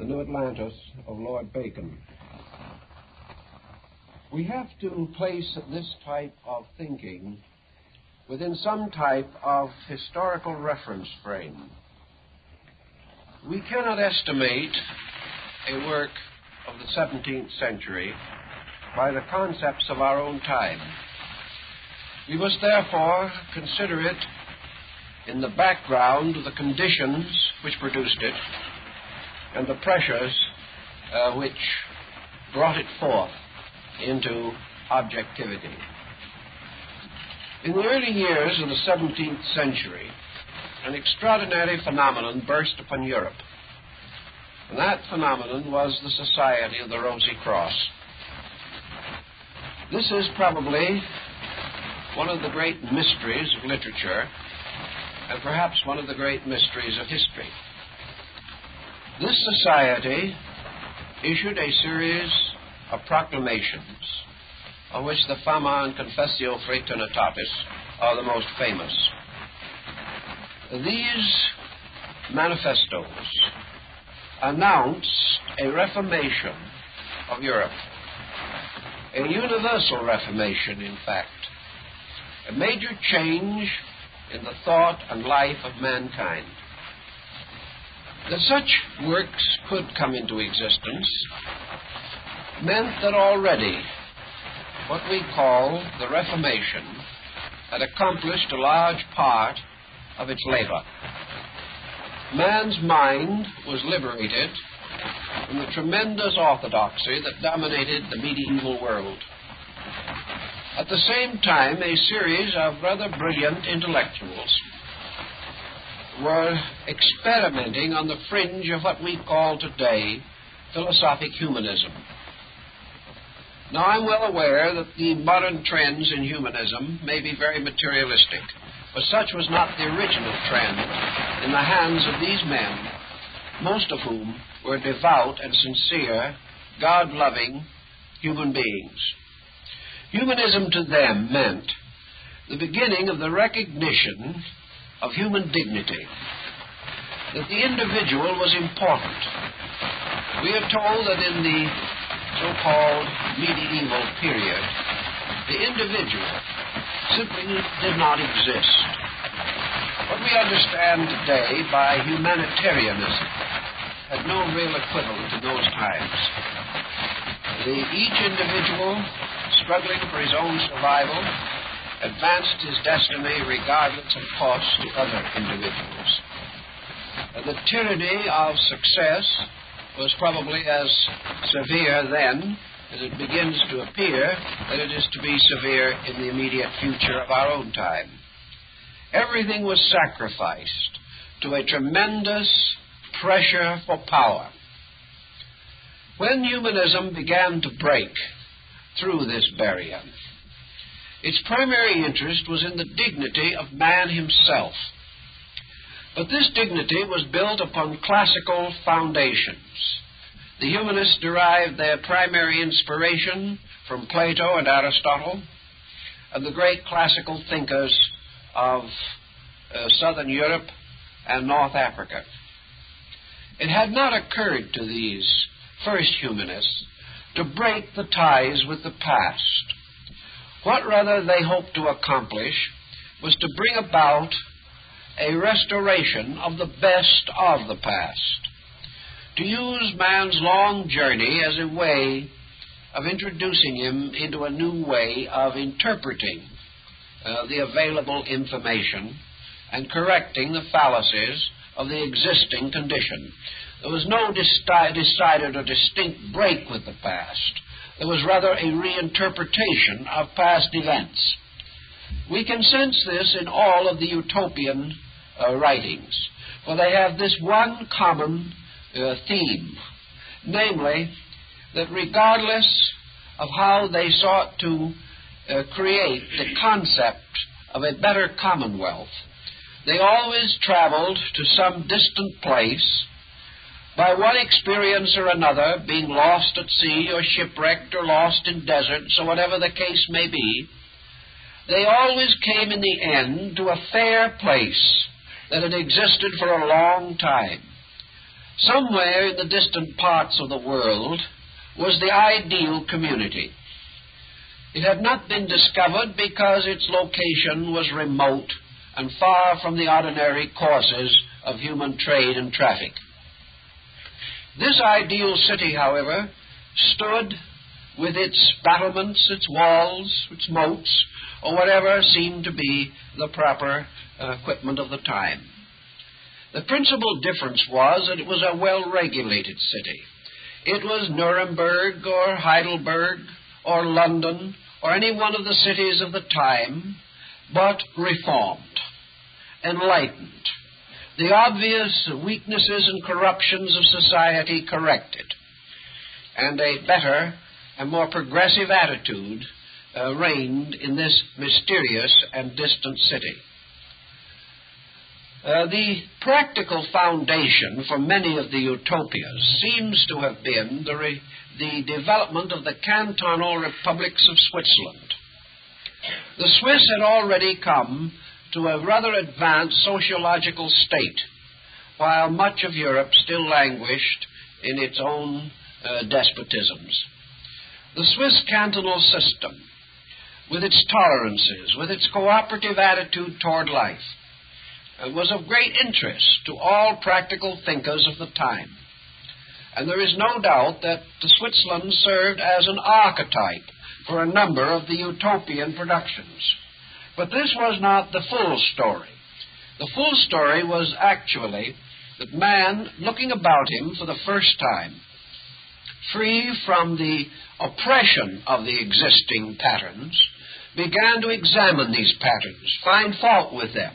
The New Atlantis of Lord Bacon. We have to place this type of thinking within some type of historical reference frame. We cannot estimate a work of the 17th century by the concepts of our own time. We must therefore consider it in the background of the conditions which produced it and the pressures which brought it forth into objectivity. In the early years of the 17th century, an extraordinary phenomenon burst upon Europe, and that phenomenon was the Society of the Rosy Cross. This is probably one of the great mysteries of literature, and perhaps one of the great mysteries of history. This society issued a series of proclamations, of which the Fama and Confessio Fraternitatis are the most famous. These manifestos announced a reformation of Europe, a universal reformation, in fact, a major change in the thought and life of mankind. That such works could come into existence meant that already what we call the Reformation had accomplished a large part of its labor. Man's mind was liberated from the tremendous orthodoxy that dominated the medieval world. At the same time, a series of rather brilliant intellectuals were experimenting on the fringe of what we call today philosophic humanism. Now, I'm well aware that the modern trends in humanism may be very materialistic, but such was not the original trend in the hands of these men, most of whom were devout and sincere, God-loving human beings. Humanism to them meant the beginning of the recognition of human dignity, that the individual was important. We are told that in the so-called medieval period, the individual simply did not exist. What we understand today by humanitarianism had no real equivalent in those times. Each individual, struggling for his own survival, advanced his destiny regardless of cost to other individuals. The tyranny of success was probably as severe then as it begins to appear that it is to be severe in the immediate future of our own time. Everything was sacrificed to a tremendous pressure for power. When humanism began to break through this barrier, its primary interest was in the dignity of man himself. But this dignity was built upon classical foundations. The humanists derived their primary inspiration from Plato and Aristotle and the great classical thinkers of Southern Europe and North Africa. It had not occurred to these first humanists to break the ties with the past. What rather they hoped to accomplish was to bring about a restoration of the best of the past, to use man's long journey as a way of introducing him into a new way of interpreting the available information and correcting the fallacies of the existing condition. There was no decided or distinct break with the past. There was rather a reinterpretation of past events. We can sense this in all of the utopian writings, for they have this one common theme, namely that regardless of how they sought to create the concept of a better commonwealth, they always traveled to some distant place by one experience or another, being lost at sea or shipwrecked or lost in deserts or whatever the case may be. They always came in the end to a fair place that had existed for a long time, Somewhere in the distant parts of the world was the ideal community. It had not been discovered because its location was remote and far from the ordinary courses of human trade and traffic. This ideal city, however, stood with its battlements, its walls, its moats, or whatever seemed to be the proper equipment of the time. The principal difference was that it was a well-regulated city. It was Nuremberg or Heidelberg or London or any one of the cities of the time, but reformed, enlightened, the obvious weaknesses and corruptions of society corrected, and a better and more progressive attitude reigned in this mysterious and distant city. The practical foundation for many of the utopias seems to have been the development of the cantonal republics of Switzerland. The Swiss had already come to a rather advanced sociological state, while much of Europe still languished in its own despotisms. The Swiss cantonal system, with its tolerances, with its cooperative attitude toward life, was of great interest to all practical thinkers of the time. And there is no doubt that Switzerland served as an archetype for a number of the utopian productions. But this was not the full story. The full story was actually that man, looking about him for the first time, free from the oppression of the existing patterns, began to examine these patterns, find fault with them,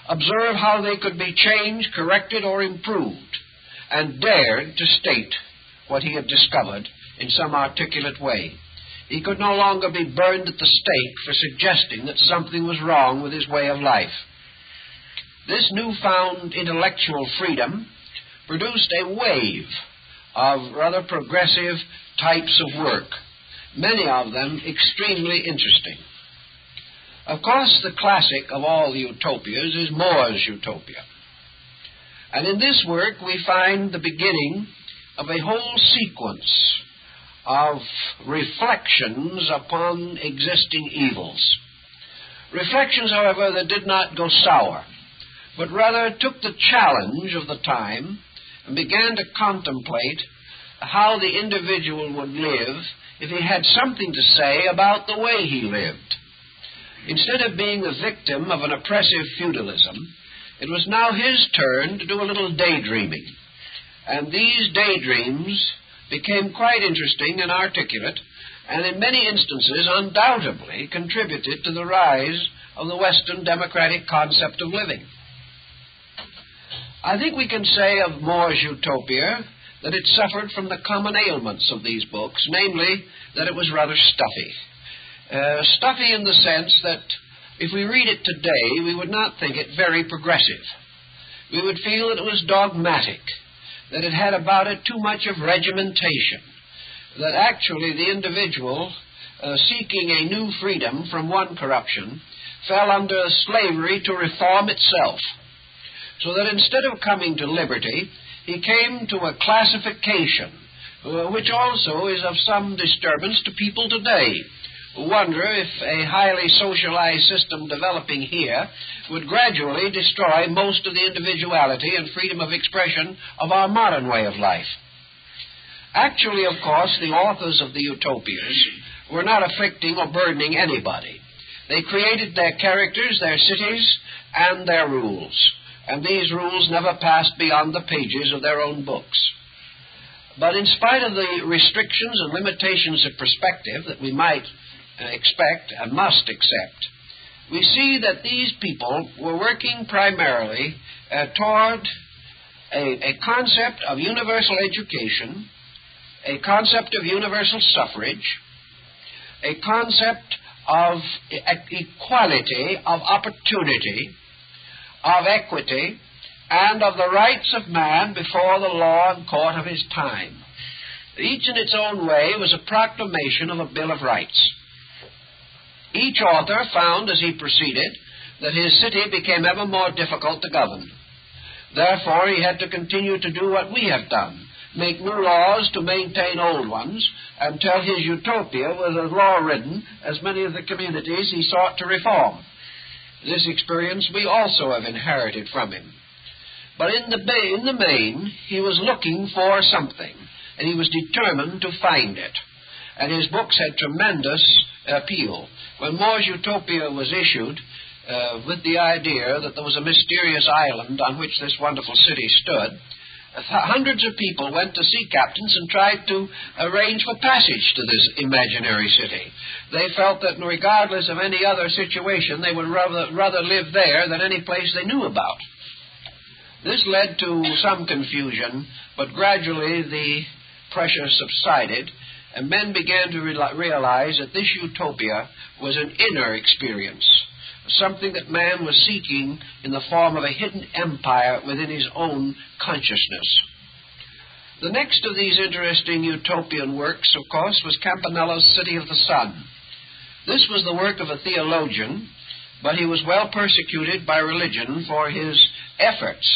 observe how they could be changed, corrected, or improved, and dared to state what he had discovered in some articulate way. He could no longer be burned at the stake for suggesting that something was wrong with his way of life. This newfound intellectual freedom produced a wave of rather progressive types of work, many of them extremely interesting. Of course, the classic of all the utopias is More's Utopia. And in this work we find the beginning of a whole sequence of reflections upon existing evils. Reflections, however, that did not go sour, but rather took the challenge of the time and began to contemplate how the individual would live if he had something to say about the way he lived. Instead of being the victim of an oppressive feudalism, it was now his turn to do a little daydreaming. And these daydreams became quite interesting and articulate, and in many instances undoubtedly contributed to the rise of the Western democratic concept of living. I think we can say of More's Utopia that it suffered from the common ailments of these books, namely that it was rather stuffy. Stuffy in the sense that if we read it today, we would not think it very progressive. We would feel that it was dogmatic, that it had about it too much of regimentation, that actually the individual, seeking a new freedom from one corruption, fell under slavery to reform itself, so that instead of coming to liberty, he came to a classification, which also is of some disturbance to people today, who wonder if a highly socialized system developing here would gradually destroy most of the individuality and freedom of expression of our modern way of life. Actually, of course, the authors of the utopias were not afflicting or burdening anybody. They created their characters, their cities, and their rules, and these rules never passed beyond the pages of their own books. But in spite of the restrictions and limitations of perspective that we might expect and must accept, we see that these people were working primarily toward a concept of universal education, a concept of universal suffrage, a concept of equality, of opportunity, of equity, and of the rights of man before the law and court of his time. Each in its own way was a proclamation of a Bill of Rights. Each author found as he proceeded that his city became ever more difficult to govern, Therefore, he had to continue to do what we have done, make new laws to maintain old ones, until his utopia was as law-ridden as many of the communities he sought to reform. This experience we also have inherited from him. But in the main, he was looking for something, and he was determined to find it. And his books had tremendous appeal. When More's Utopia was issued, with the idea that there was a mysterious island on which this wonderful city stood, hundreds of people went to sea captains and tried to arrange for passage to this imaginary city. They felt that regardless of any other situation, they would rather live there than any place they knew about. This led to some confusion, but gradually the pressure subsided, and men began to realize that this utopia was an inner experience, something that man was seeking in the form of a hidden empire within his own consciousness. The next of these interesting utopian works, of course, was Campanella's City of the Sun. This was the work of a theologian, but he was well persecuted by religion for his efforts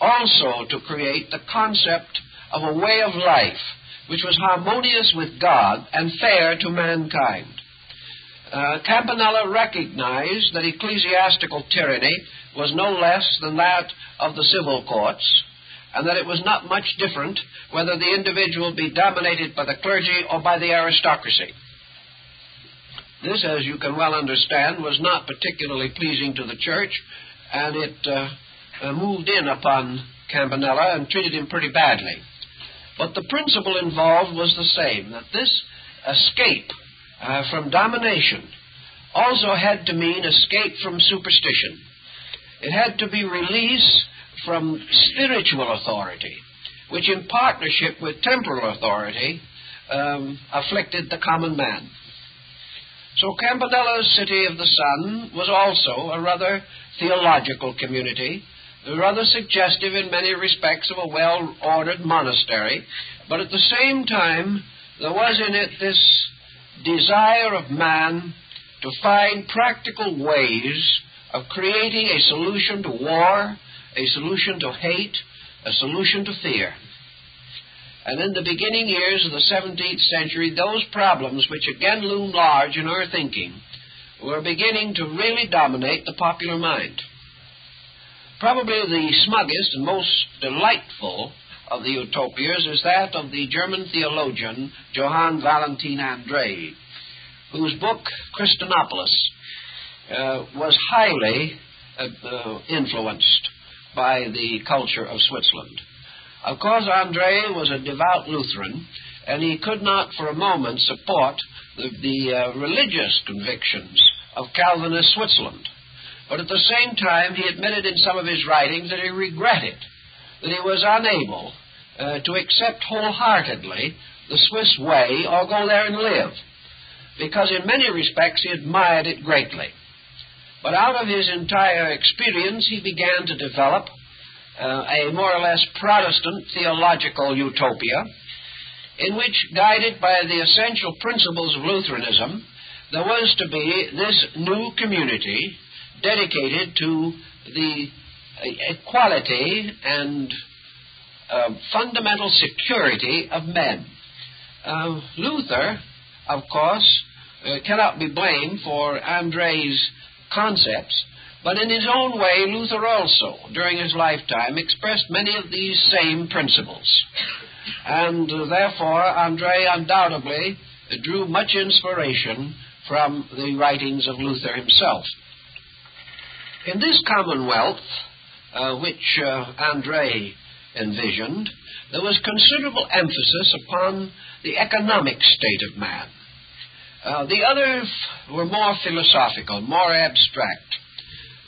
also to create the concept of a way of life which was harmonious with God and fair to mankind. Campanella recognized that ecclesiastical tyranny was no less than that of the civil courts, and that it was not much different whether the individual be dominated by the clergy or by the aristocracy. This, as you can well understand, was not particularly pleasing to the church, and it moved in upon Campanella and treated him pretty badly. But the principle involved was the same, that this escape from domination also had to mean escape from superstition. It had to be release from spiritual authority, which in partnership with temporal authority afflicted the common man. So Campanella's City of the Sun was also a rather theological community, rather suggestive in many respects of a well-ordered monastery, but at the same time there was in it this desire of man to find practical ways of creating a solution to war, a solution to hate, a solution to fear. And in the beginning years of the 17th century, those problems which again loom large in our thinking were beginning to really dominate the popular mind. Probably the smuggest and most delightful of the utopias is that of the German theologian Johann Valentin André, whose book Christianopolis was highly influenced by the culture of Switzerland. Of course, André was a devout Lutheran, and he could not for a moment support the religious convictions of Calvinist Switzerland. But at the same time, he admitted in some of his writings that he regretted that he was unable to accept wholeheartedly the Swiss way or go there and live, because in many respects he admired it greatly. But out of his entire experience, he began to develop a more or less Protestant theological utopia, in which, guided by the essential principles of Lutheranism, there was to be this new community dedicated to the equality and fundamental security of men. Luther, of course, cannot be blamed for André's concepts, but in his own way, Luther also, during his lifetime, expressed many of these same principles. And therefore, André undoubtedly drew much inspiration from the writings of Luther himself. In this commonwealth, which André envisioned, there was considerable emphasis upon the economic state of man. The others were more philosophical, more abstract.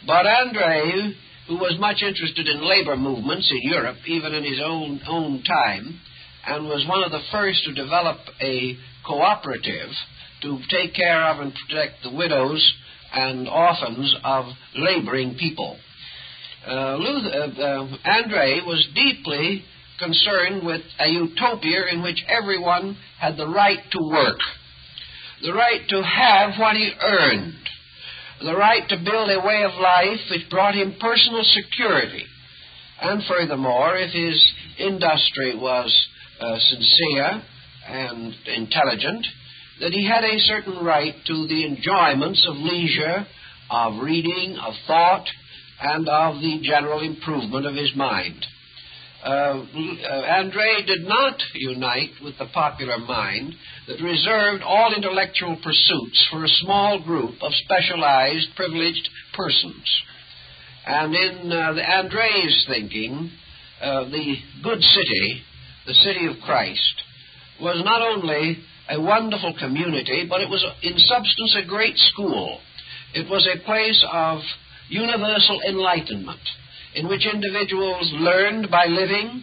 But André, who was much interested in labor movements in Europe, even in his own time, and was one of the first to develop a cooperative to take care of and protect the widows and orphans of laboring people, André was deeply concerned with a utopia in which everyone had the right to work, the right to have what he earned, the right to build a way of life which brought him personal security, And furthermore, if his industry was sincere and intelligent, that he had a certain right to the enjoyments of leisure, of reading, of thought, and of the general improvement of his mind. André did not unite with the popular mind that reserved all intellectual pursuits for a small group of specialized, privileged persons. And in André's thinking, the good city, the city of Christ, was not only a wonderful community, but it was in substance a great school. It was a place of universal enlightenment, in which individuals learned by living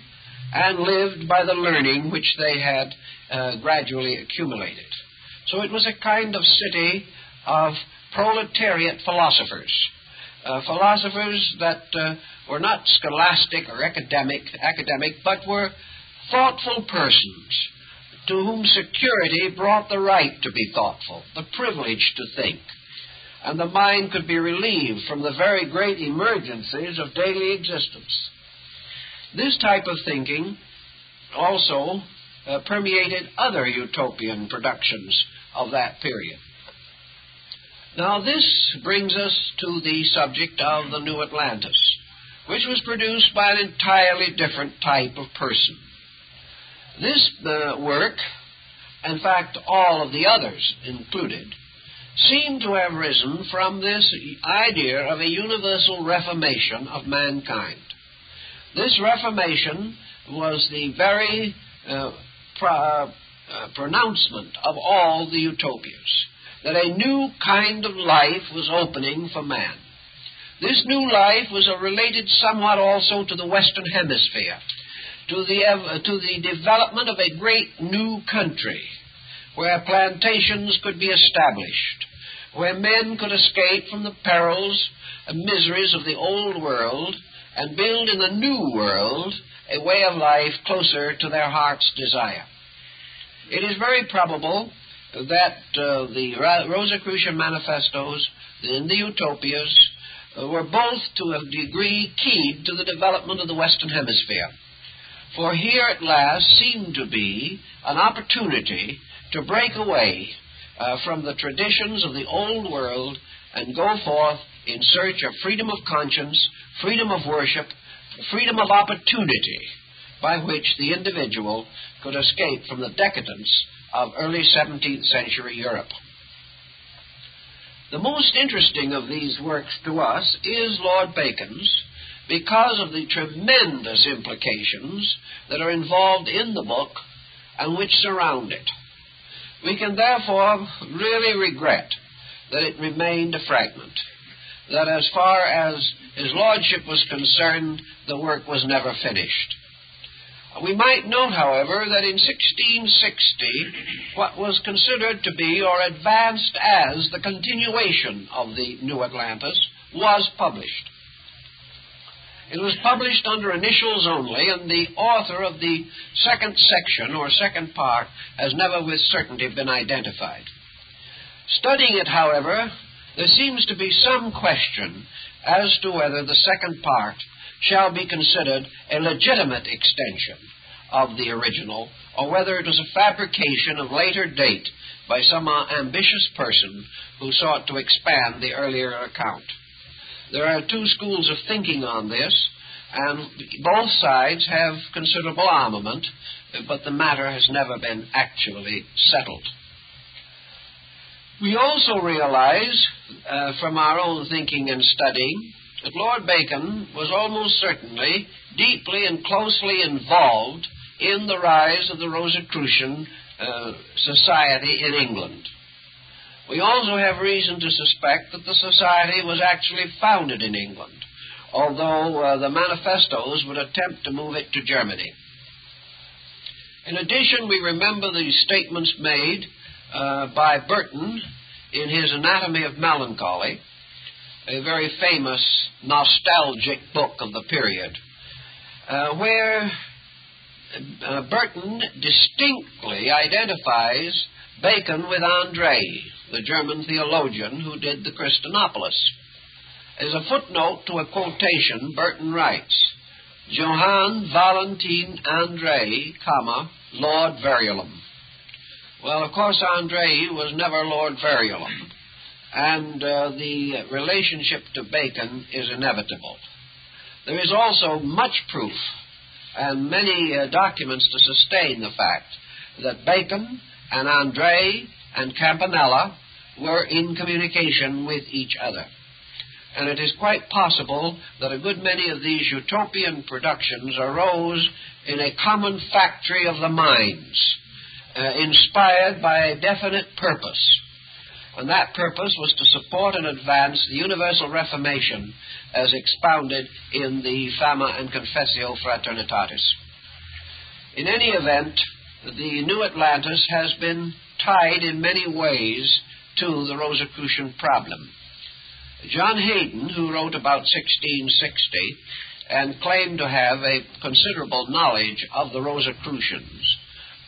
and lived by the learning which they had gradually accumulated. So it was a kind of city of proletariat philosophers, philosophers that were not scholastic or academic, but were thoughtful persons to whom security brought the right to be thoughtful, the privilege to think, and the mind could be relieved from the very great emergencies of daily existence. This type of thinking also permeated other utopian productions of that period. Now this brings us to the subject of the New Atlantis, which was produced by an entirely different type of person. This work, in fact all of the others included, seem to have risen from this idea of a universal reformation of mankind. This reformation was the very pronouncement of all the utopias, that a new kind of life was opening for man. This new life was related somewhat also to the Western Hemisphere, to the development of a great new country, where plantations could be established, where men could escape from the perils and miseries of the old world and build in the new world a way of life closer to their heart's desire. It is very probable that the Rosicrucian manifestos and the utopias were both to a degree keyed to the development of the Western Hemisphere. For here at last seemed to be an opportunity to break away from the traditions of the old world and go forth in search of freedom of conscience, freedom of worship, freedom of opportunity, by which the individual could escape from the decadence of early 17th century Europe. The most interesting of these works to us is Lord Bacon's, because of the tremendous implications that are involved in the book and which surround it. We can therefore really regret that it remained a fragment, that as far as his lordship was concerned, the work was never finished. We might note, however, that in 1660, what was considered to be or advanced as the continuation of the New Atlantis was published. It was published under initials only, and the author of the second section or second part has never with certainty been identified. Studying it, however, there seems to be some question as to whether the second part shall be considered a legitimate extension of the original, or whether it was a fabrication of later date by some ambitious person who sought to expand the earlier account. There are two schools of thinking on this, and both sides have considerable armament, but the matter has never been actually settled. We also realize from our own thinking and studying that Lord Bacon was almost certainly deeply and closely involved in the rise of the Rosicrucian society in England. We also have reason to suspect that the society was actually founded in England, although the manifestos would attempt to move it to Germany. In addition, we remember the statements made by Burton in his Anatomy of Melancholy, a very famous nostalgic book of the period, where Burton distinctly identifies Bacon with André, the German theologian who did the Christinopolis. As a footnote to a quotation, Burton writes, Johann Valentin André, Lord Verulam. Well, of course, André was never Lord Verulam, and the relationship to Bacon is inevitable. There is also much proof and many documents to sustain the fact that Bacon and André and Campanella were in communication with each other. And it is quite possible that a good many of these utopian productions arose in a common factory of the minds, inspired by a definite purpose. And that purpose was to support and advance the universal Reformation as expounded in the Fama and Confessio Fraternitatis. In any event, the New Atlantis has been tied in many ways to the Rosicrucian problem. John Hayden, who wrote about 1660 and claimed to have a considerable knowledge of the Rosicrucians,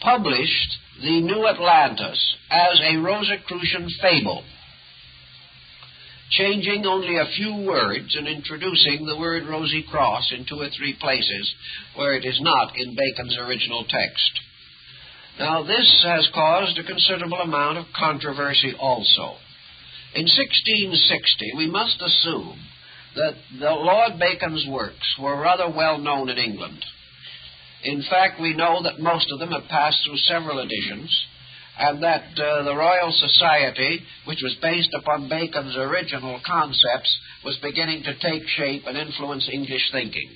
published the New Atlantis as a Rosicrucian fable, changing only a few words and introducing the word Rosy Cross in 2 or 3 places where it is not in Bacon's original text. Now, this has caused a considerable amount of controversy also. In 1660, we must assume that the Lord Bacon's works were rather well known in England. In fact, we know that most of them have passed through several editions, and that the Royal Society, which was based upon Bacon's original concepts, was beginning to take shape and influence English thinking.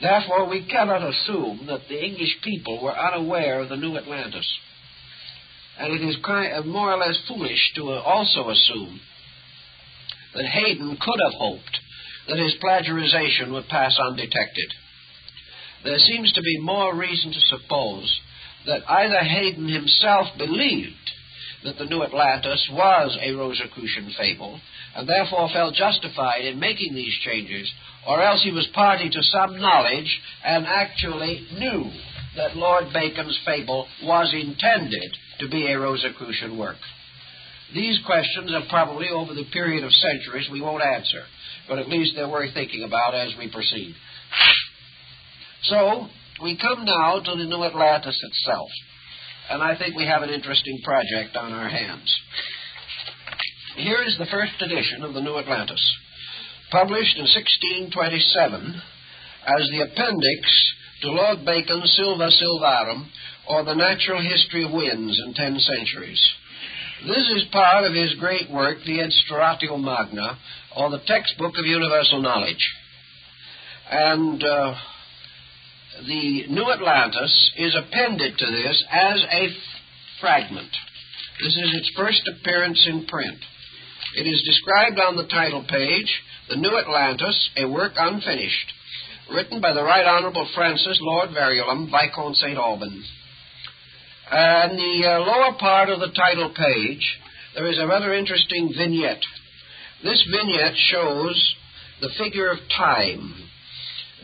Therefore, we cannot assume that the English people were unaware of the New Atlantis. And it is more or less foolish to also assume that Hayden could have hoped that his plagiarization would pass undetected. There seems to be more reason to suppose that either Hayden himself believed that the New Atlantis was a Rosicrucian fable, and therefore felt justified in making these changes, or else he was party to some knowledge and actually knew that Lord Bacon's fable was intended to be a Rosicrucian work. These questions are probably, over the period of centuries, we won't answer, but at least they're worth thinking about as we proceed. So, we come now to the New Atlantis itself, and I think we have an interesting project on our hands. Here is the first edition of the New Atlantis, published in 1627 as the appendix to Lord Bacon's Silva Silvarum, or The Natural History of Winds in 10 Centuries. This is part of his great work, the Instauratio Magna, or the Textbook of Universal Knowledge. And the New Atlantis is appended to this as a fragment. This is its first appearance in print. It is described on the title page, The New Atlantis, a Work Unfinished, written by the Right Honourable Francis Lord Verulam, Viscount St. Alban. And the lower part of the title page, there is a rather interesting vignette. This vignette shows the figure of time,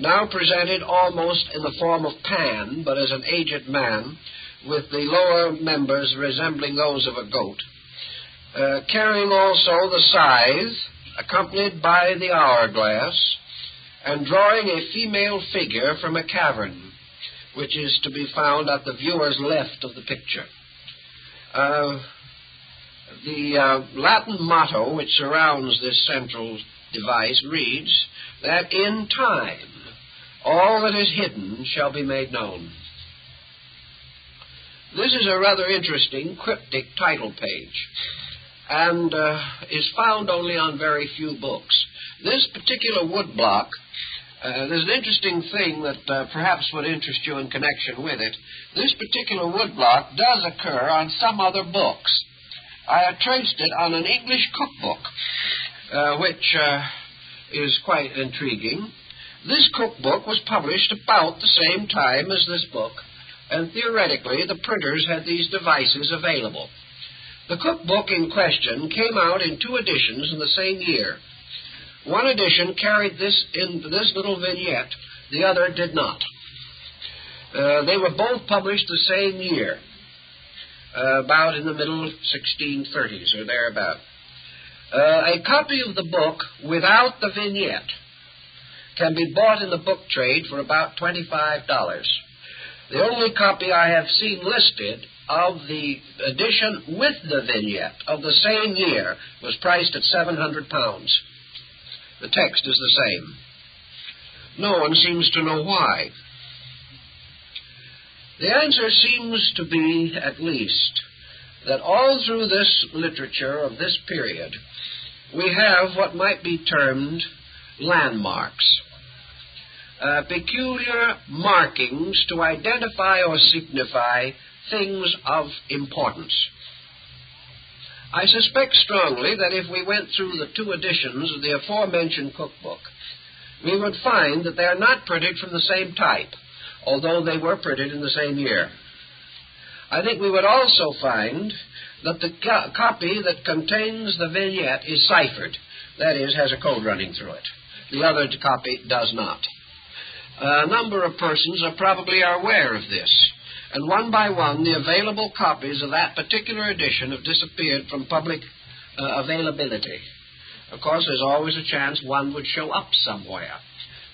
now presented almost in the form of Pan, but as an aged man, with the lower members resembling those of a goat, carrying also the scythe, accompanied by the hourglass, and drawing a female figure from a cavern, which is to be found at the viewer's left of the picture. The Latin motto which surrounds this central device reads that in time all that is hidden shall be made known. This is a rather interesting cryptic title page, and is found only on very few books. This particular woodblock, there's an interesting thing that perhaps would interest you in connection with it. This particular woodblock does occur on some other books. I have traced it on an English cookbook, which is quite intriguing. This cookbook was published about the same time as this book, and theoretically the printers had these devices available. The cookbook in question came out in 2 editions in the same year. One edition carried this little vignette, the other did not. They were both published the same year, about in the middle 1630s or thereabout. A copy of the book without the vignette can be bought in the book trade for about $25. The only copy I have seen listed of the edition with the vignette of the same year was priced at £700. The text is the same. No one seems to know why. The answer seems to be, at least, that all through this literature of this period, we have what might be termed landmarks, peculiar markings to identify or signify things of importance. I suspect strongly that if we went through the two editions of the aforementioned cookbook, we would find that they are not printed from the same type, although they were printed in the same year. I think we would also find that the copy that contains the vignette is ciphered, that is, has a code running through it. The other copy does not. A number of persons probably are aware of this, and one by one the available copies of that particular edition have disappeared from public availability. Of course, there's always a chance one would show up somewhere,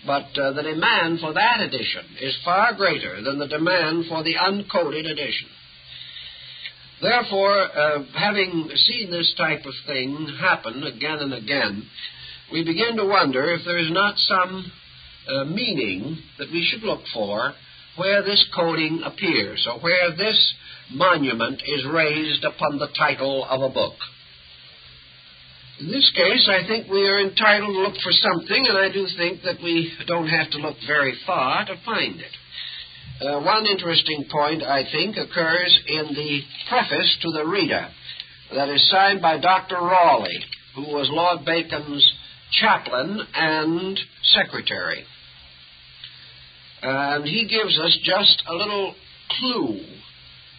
but the demand for that edition is far greater than the demand for the uncoded edition. Therefore, having seen this type of thing happen again and again, we begin to wonder if there is not some meaning that we should look for where this coding appears, or where this monument is raised upon the title of a book. In this case, I think we are entitled to look for something, and I do think that we don't have to look very far to find it. One interesting point, I think, occurs in the preface to the reader that is signed by Dr. Raleigh, who was Lord Bacon's chaplain and secretary. And he gives us just a little clue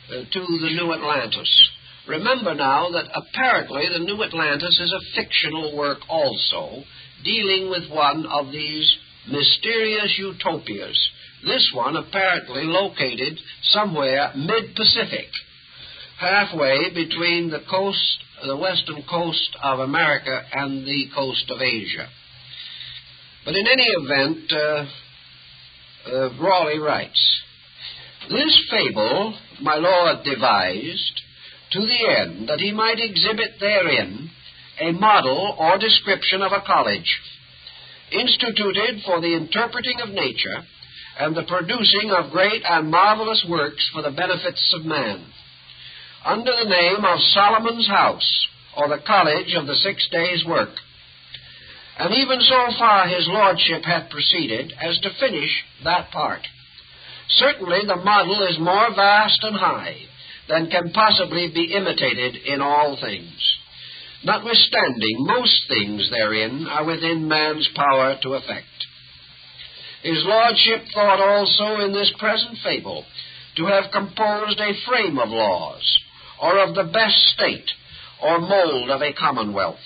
to the New Atlantis. Remember now that apparently the New Atlantis is a fictional work also, dealing with one of these mysterious utopias. This one apparently located somewhere mid-Pacific, halfway between the western coast of America and the coast of Asia. But in any event, Raleigh writes, "This fable my lord devised to the end that he might exhibit therein a model or description of a college, instituted for the interpreting of nature and the producing of great and marvelous works for the benefits of man, under the name of Solomon's House, or the College of the 6 Days' Work. And even so far his lordship hath proceeded as to finish that part. Certainly the model is more vast and high than can possibly be imitated in all things. Notwithstanding, most things therein are within man's power to effect. His lordship thought also in this present fable to have composed a frame of laws, or of the best state, or mold of a commonwealth.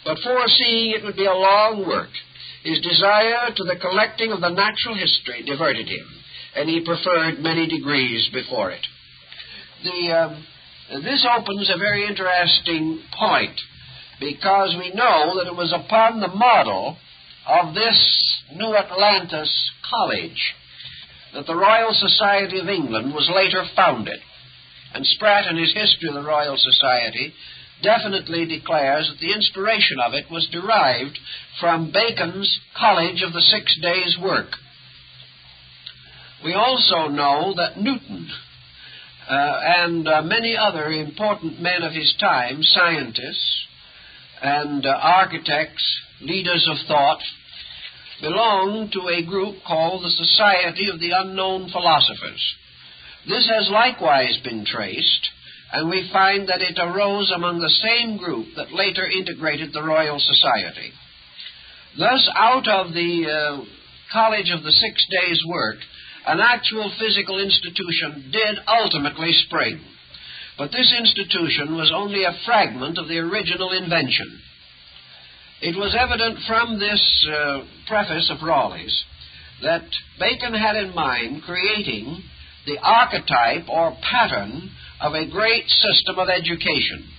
But foreseeing it would be a long work, his desire to the collecting of the natural history diverted him, and he preferred many degrees before it." This opens a very interesting point, because we know that it was upon the model of this New Atlantis College that the Royal Society of England was later founded. And Spratt, in his History of the Royal Society, definitely declares that the inspiration of it was derived from Bacon's College of the 6 Days' Work. We also know that Newton and many other important men of his time, scientists and architects, leaders of thought, belonged to a group called the Society of the Unknown Philosophers. This has likewise been traced, and we find that it arose among the same group that later integrated the Royal Society. Thus, out of the College of the 6 Days' Work, an actual physical institution did ultimately spring. But this institution was only a fragment of the original invention. It was evident from this preface of Raleigh's that Bacon had in mind creating the archetype or pattern of a great system of education,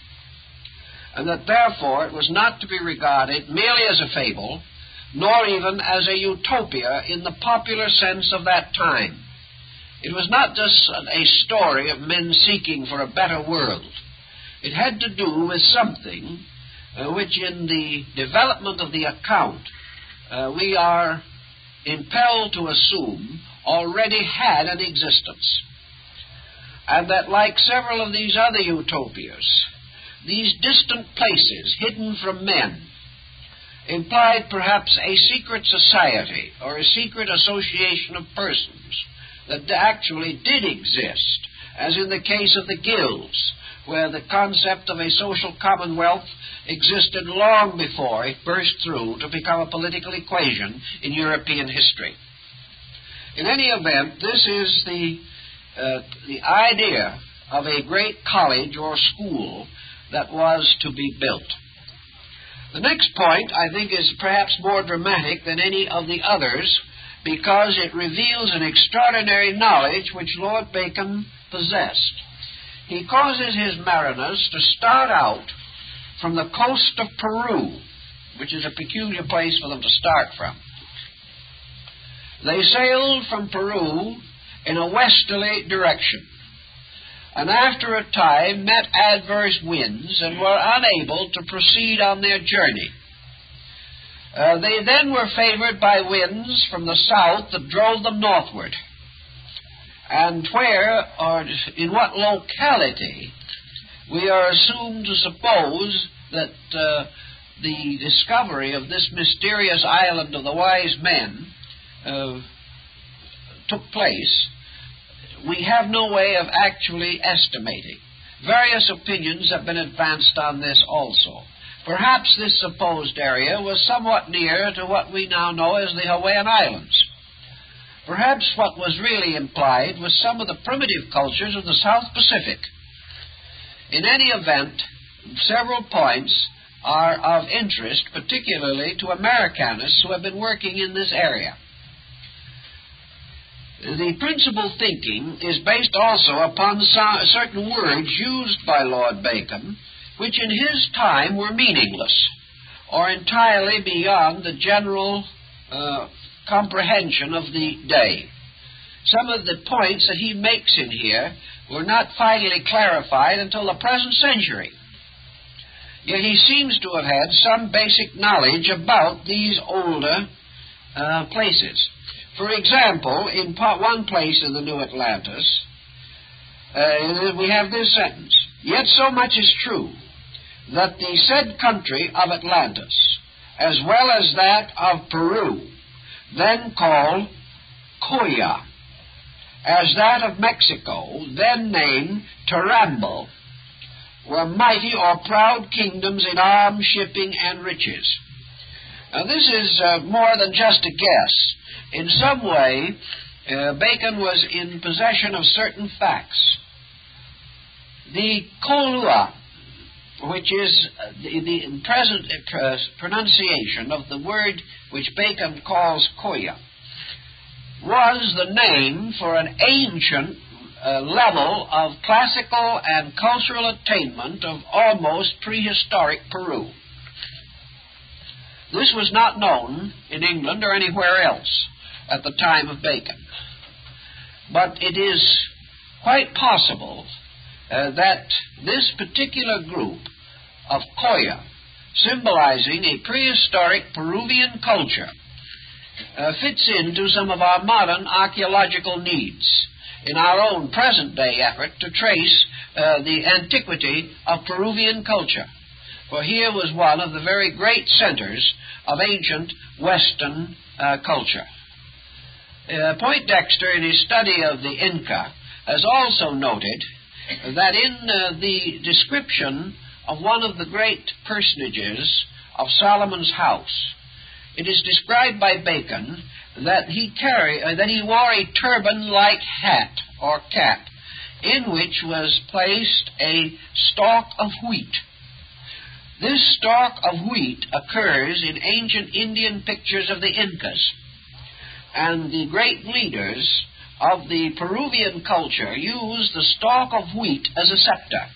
and that therefore it was not to be regarded merely as a fable, nor even as a utopia in the popular sense of that time. It was not just a story of men seeking for a better world. It had to do with something which in the development of the account we are impelled to assume already had an existence. And that like several of these other utopias, these distant places hidden from men implied perhaps a secret society or a secret association of persons that actually did exist, as in the case of the guilds, where the concept of a social commonwealth existed long before it burst through to become a political equation in European history. In any event, this is the idea of a great college or school that was to be built. The next point, I think, is perhaps more dramatic than any of the others because it reveals an extraordinary knowledge which Lord Bacon possessed. He causes his mariners to start out from the coast of Peru, which is a peculiar place for them to start from. They sailed from Peru in a westerly direction, and after a time met adverse winds and were unable to proceed on their journey. They then were favored by winds from the south that drove them northward. And where, or in what locality, we are assumed to suppose that the discovery of this mysterious island of the wise men took place, we have no way of actually estimating. Various opinions have been advanced on this also. Perhaps this supposed area was somewhat near to what we now know as the Hawaiian Islands. Perhaps what was really implied was some of the primitive cultures of the South Pacific. In any event, several points are of interest, particularly to Americanists who have been working in this area. The principal thinking is based also upon certain words used by Lord Bacon, which in his time were meaningless, or entirely beyond the general comprehension of the day. Some of the points that he makes in here were not finally clarified until the present century. Yet he seems to have had some basic knowledge about these older places. For example, in one place in the New Atlantis, we have this sentence: "Yet so much is true, that the said country of Atlantis, as well as that of Peru, then called Coya, as that of Mexico, then named Tarambo, were mighty or proud kingdoms in arms, shipping, and riches." Now this is more than just a guess. In some way, Bacon was in possession of certain facts. The Kolua, which is the present pronunciation of the word which Bacon calls Koya, was the name for an ancient level of classical and cultural attainment of almost prehistoric Peru. This was not known in England or anywhere else at the time of Bacon. But it is quite possible that this particular group of Koya, symbolizing a prehistoric Peruvian culture, fits into some of our modern archaeological needs in our own present-day effort to trace the antiquity of Peruvian culture. For here was one of the very great centers of ancient Western culture. Poindexter, in his study of the Inca, has also noted that in the description of one of the great personages of Solomon's house, it is described by Bacon that he wore a turban-like hat or cap, in which was placed a stalk of wheat. This stalk of wheat occurs in ancient Indian pictures of the Incas, and the great leaders of the Peruvian culture used the stalk of wheat as a scepter.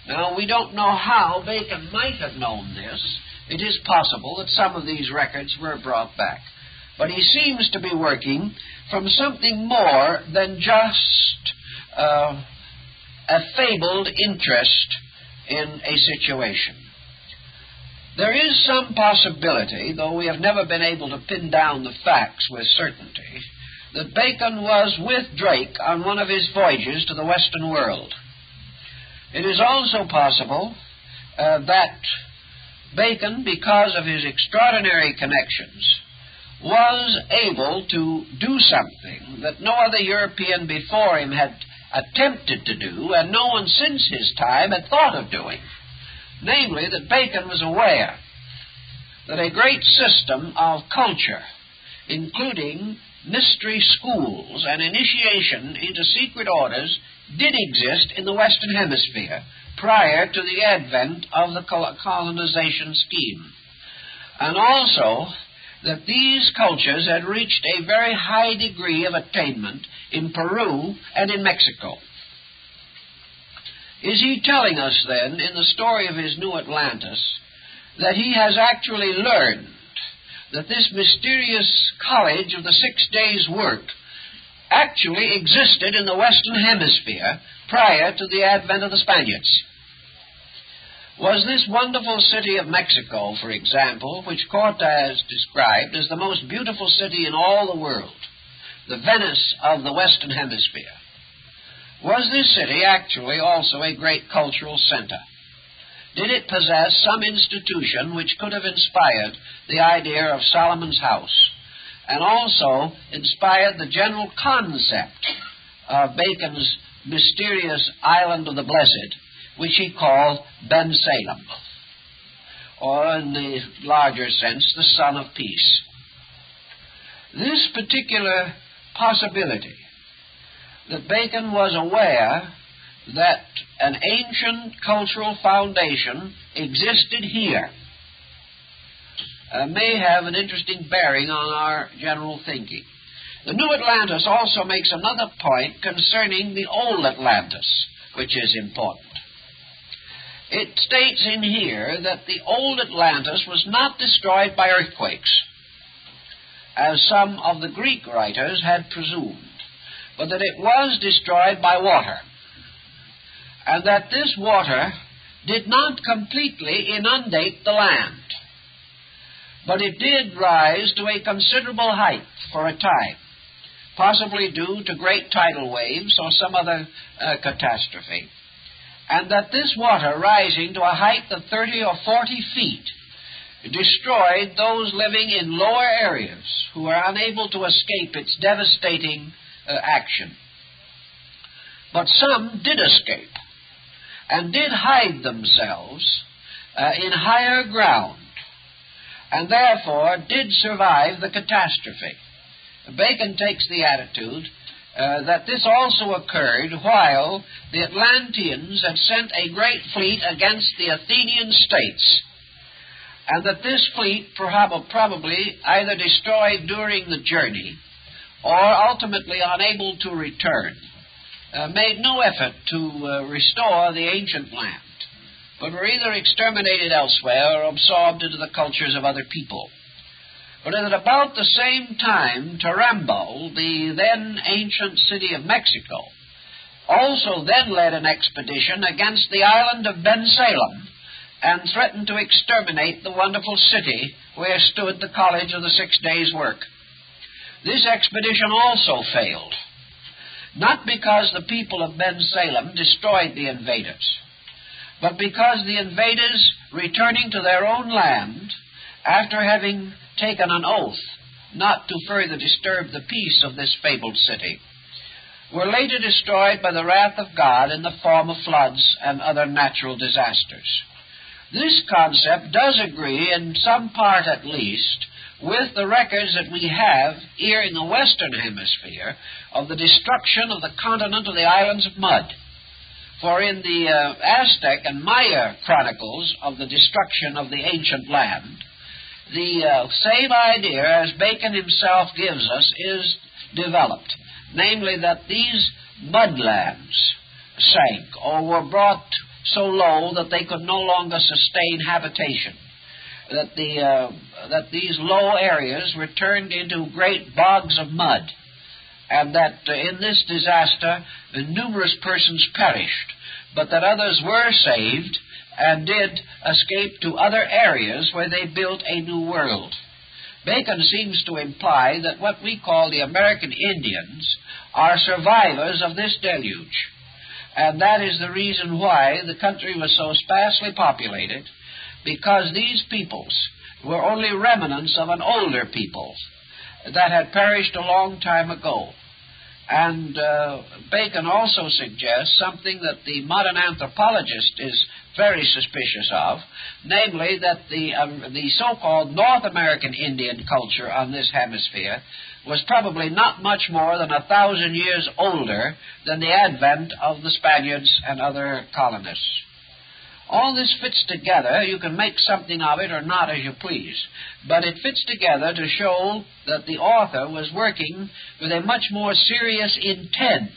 Now, we don't know how Bacon might have known this, it is possible that some of these records were brought back. But he seems to be working from something more than just a fabled interest in a situation. There is some possibility, though we have never been able to pin down the facts with certainty, that Bacon was with Drake on one of his voyages to the Western world. It is also possible that Bacon, because of his extraordinary connections, was able to do something that no other European before him had attempted to do, and no one since his time had thought of doing. Namely, that Bacon was aware that a great system of culture, including mystery schools and initiation into secret orders, did exist in the Western Hemisphere prior to the advent of the colonization scheme. And also that these cultures had reached a very high degree of attainment in Peru and in Mexico. Is he telling us then, in the story of his New Atlantis, that he has actually learned that this mysterious college of the 6 days' work actually existed in the Western Hemisphere prior to the advent of the Spaniards? Was this wonderful city of Mexico, for example, which Cortes described as the most beautiful city in all the world, the Venice of the Western Hemisphere, was this city actually also a great cultural center? Did it possess some institution which could have inspired the idea of Solomon's house, and also inspired the general concept of Bacon's mysterious island of the blessed, which he called Ben Salem, or in the larger sense, the Son of Peace? This particular possibility, that Bacon was aware that an ancient cultural foundation existed here, may have an interesting bearing on our general thinking. The New Atlantis also makes another point concerning the Old Atlantis, which is important. It states in here that the Old Atlantis was not destroyed by earthquakes, as some of the Greek writers had presumed, but that it was destroyed by water, and that this water did not completely inundate the land, but it did rise to a considerable height for a time, possibly due to great tidal waves or some other catastrophe, and that this water, rising to a height of 30 or 40 feet, destroyed those living in lower areas who were unable to escape its devastating action. But some did escape and did hide themselves in higher ground, and therefore did survive the catastrophe. Bacon takes the attitude that this also occurred while the Atlanteans had sent a great fleet against the Athenian states, and that this fleet probably either destroyed during the journey or ultimately unable to return, made no effort to restore the ancient land, but were either exterminated elsewhere or absorbed into the cultures of other people. But at about the same time, Tarambo, the then ancient city of Mexico, also then led an expedition against the island of Ben Salem and threatened to exterminate the wonderful city where stood the College of the 6 Days' Work. This expedition also failed, not because the people of Ben Salem destroyed the invaders, but because the invaders, returning to their own land, after having taken an oath not to further disturb the peace of this fabled city, were later destroyed by the wrath of God in the form of floods and other natural disasters. This concept does agree, in some part at least, with the records that we have here in the Western Hemisphere of the destruction of the continent of the islands of mud. For in the Aztec and Maya chronicles of the destruction of the ancient land, the same idea as Bacon himself gives us is developed, namely that these mudlands sank or were brought so low that they could no longer sustain habitation, that these low areas were turned into great bogs of mud, and that in this disaster numerous persons perished, but that others were saved and did escape to other areas where they built a new world. Bacon seems to imply that what we call the American Indians are survivors of this deluge, and that is the reason why the country was so sparsely populated, because these peoples were only remnants of an older people that had perished a long time ago. And Bacon also suggests something that the modern anthropologist is very suspicious of, namely that the so-called North American Indian culture on this hemisphere was probably not much more than 1,000 years older than the advent of the Spaniards and other colonists. All this fits together. You can make something of it or not as you please, but it fits together to show that the author was working with a much more serious intent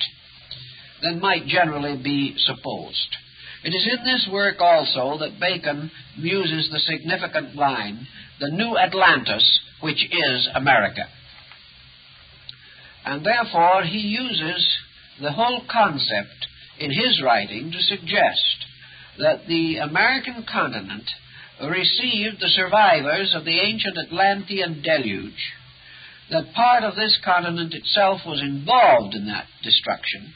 than might generally be supposed. It is in this work also that Bacon uses the significant line, "the new Atlantis, which is America." And therefore he uses the whole concept in his writing to suggest that the American continent received the survivors of the ancient Atlantean deluge, that part of this continent itself was involved in that destruction,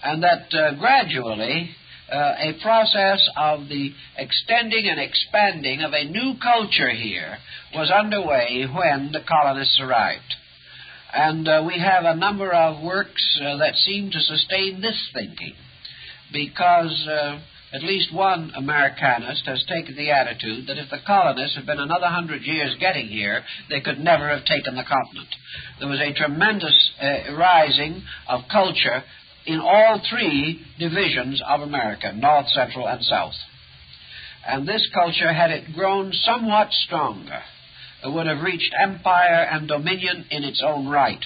and that gradually a process of the extending and expanding of a new culture here was underway when the colonists arrived. And we have a number of works that seem to sustain this thinking, because at least one Americanist has taken the attitude that if the colonists had been another 100 years getting here, they could never have taken the continent. There was a tremendous rising of culture in all three divisions of America, North, Central, and South. And this culture, had it grown somewhat stronger, would have reached empire and dominion in its own right.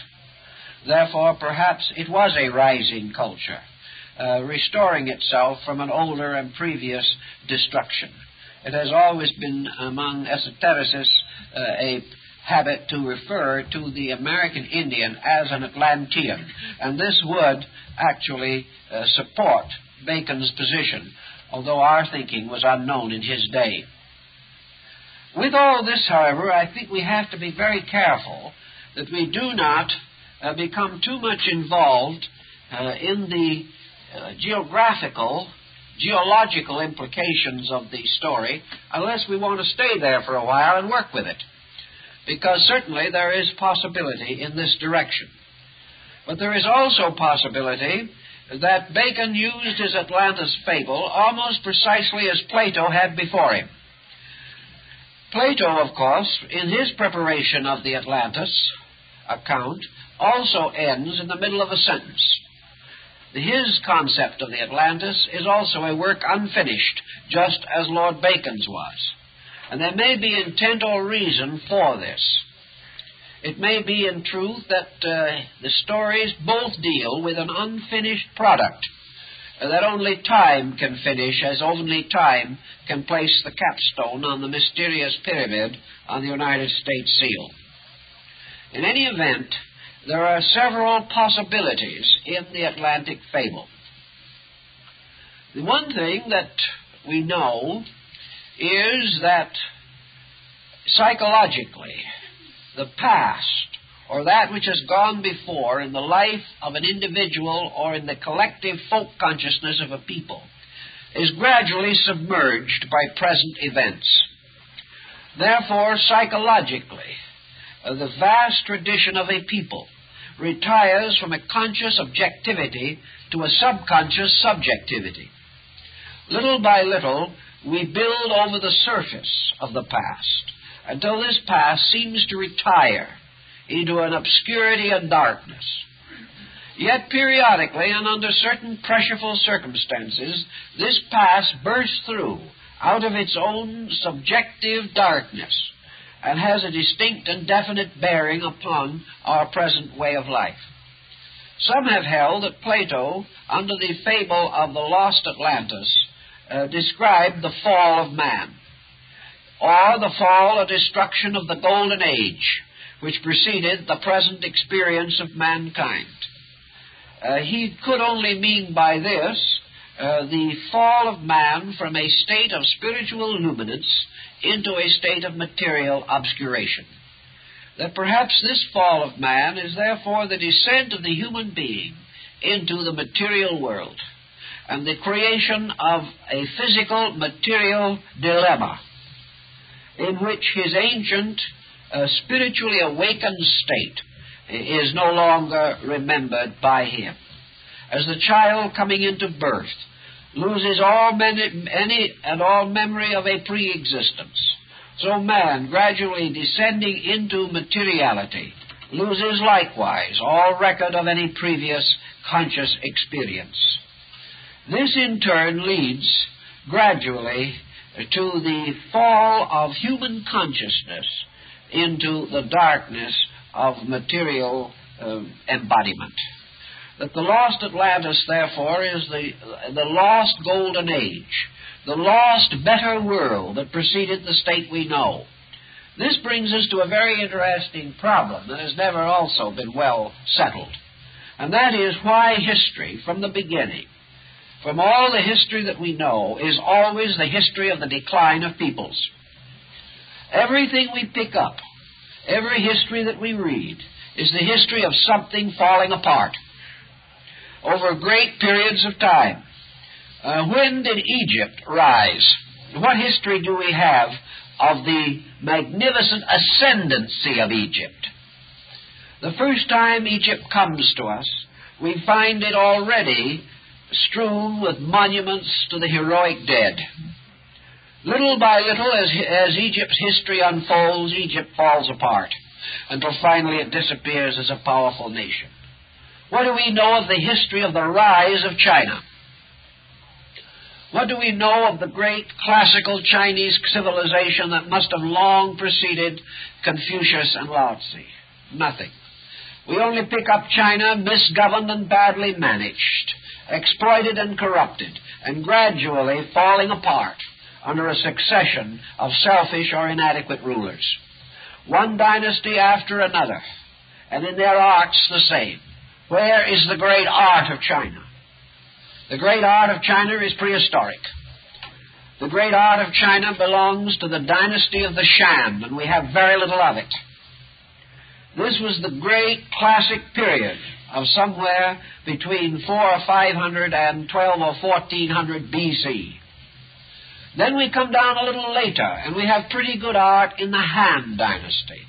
Therefore, perhaps it was a rising culture, restoring itself from an older and previous destruction. It has always been among esotericists a habit to refer to the American Indian as an Atlantean, and this would actually support Bacon's position, although our thinking was unknown in his day. With all this, however, I think we have to be very careful that we do not become too much involved in the geological implications of the story, unless we want to stay there for a while and work with it, because certainly there is possibility in this direction. But there is also possibility that Bacon used his Atlantis fable almost precisely as Plato had before him. Plato, of course, in his preparation of the Atlantis account, also ends in the middle of a sentence. His concept of the Atlantis is also a work unfinished, just as Lord Bacon's was. And there may be intent or reason for this. It may be, in truth, that the stories both deal with an unfinished product that only time can finish, as only time can place the capstone on the mysterious pyramid on the United States seal. In any event, there are several possibilities in the Atlantic fable. The one thing that we know is that psychologically, the past, or that which has gone before in the life of an individual or in the collective folk consciousness of a people, is gradually submerged by present events. Therefore, psychologically, the vast tradition of a people retires from a conscious objectivity to a subconscious subjectivity. Little by little, we build over the surface of the past until this past seems to retire into an obscurity and darkness. Yet periodically and under certain pressureful circumstances, this past bursts through out of its own subjective darkness and has a distinct and definite bearing upon our present way of life. Some have held that Plato, under the fable of the lost Atlantis, described the fall of man. or the fall or destruction of the Golden Age, which preceded the present experience of mankind. He could only mean by this the fall of man from a state of spiritual luminance into a state of material obscuration. That perhaps this fall of man is therefore the descent of the human being into the material world and the creation of a physical material dilemma in which his ancient spiritually awakened state is no longer remembered by him. As the child coming into birth loses all memory of a pre-existence, so man, gradually descending into materiality, loses likewise all record of any previous conscious experience. This in turn leads gradually to the fall of human consciousness into the darkness of material embodiment. That the lost Atlantis, therefore, is the lost Golden Age, the lost better world that preceded the state we know. This brings us to a very interesting problem that has never also been well settled, and that is why history, from the beginning, from all the history that we know, is always the history of the decline of peoples. Everything we pick up, every history that we read, is the history of something falling apart over great periods of time. When did Egypt rise? What history do we have of the magnificent ascendancy of Egypt? The first time Egypt comes to us, we find it already strewn with monuments to the heroic dead. Little by little, as Egypt's history unfolds, Egypt falls apart, until finally it disappears as a powerful nation. What do we know of the history of the rise of China? What do we know of the great classical Chinese civilization that must have long preceded Confucius and Lao Tzu? Nothing. We only pick up China misgoverned and badly managed, exploited and corrupted, and gradually falling apart under a succession of selfish or inadequate rulers. One dynasty after another, and in their arts the same. Where is the great art of China? The great art of China is prehistoric. The great art of China belongs to the dynasty of the Shan, and we have very little of it. This was the great classic period of somewhere between 400 or 500 and 12 or 1400 BC. Then we come down a little later, and we have pretty good art in the Han dynasty.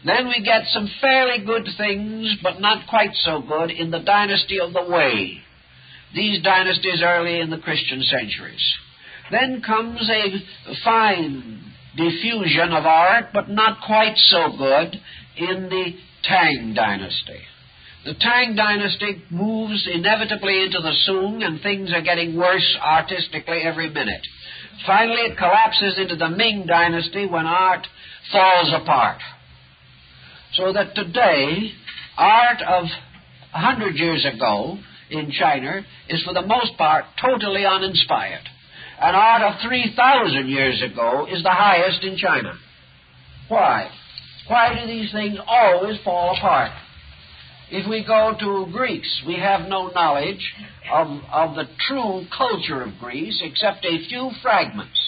Then we get some fairly good things, but not quite so good, in the dynasty of the Wei. These dynasties early in the Christian centuries. Then comes a fine diffusion of art, but not quite so good, in the Tang dynasty. The Tang dynasty moves inevitably into the Sung, and things are getting worse artistically every minute. Finally, it collapses into the Ming dynasty when art falls apart. So that today, art of 100 years ago in China is for the most part totally uninspired. And art of 3,000 years ago is the highest in China. Why? Why do these things always fall apart? If we go to Greece, we have no knowledge of the true culture of Greece except a few fragments.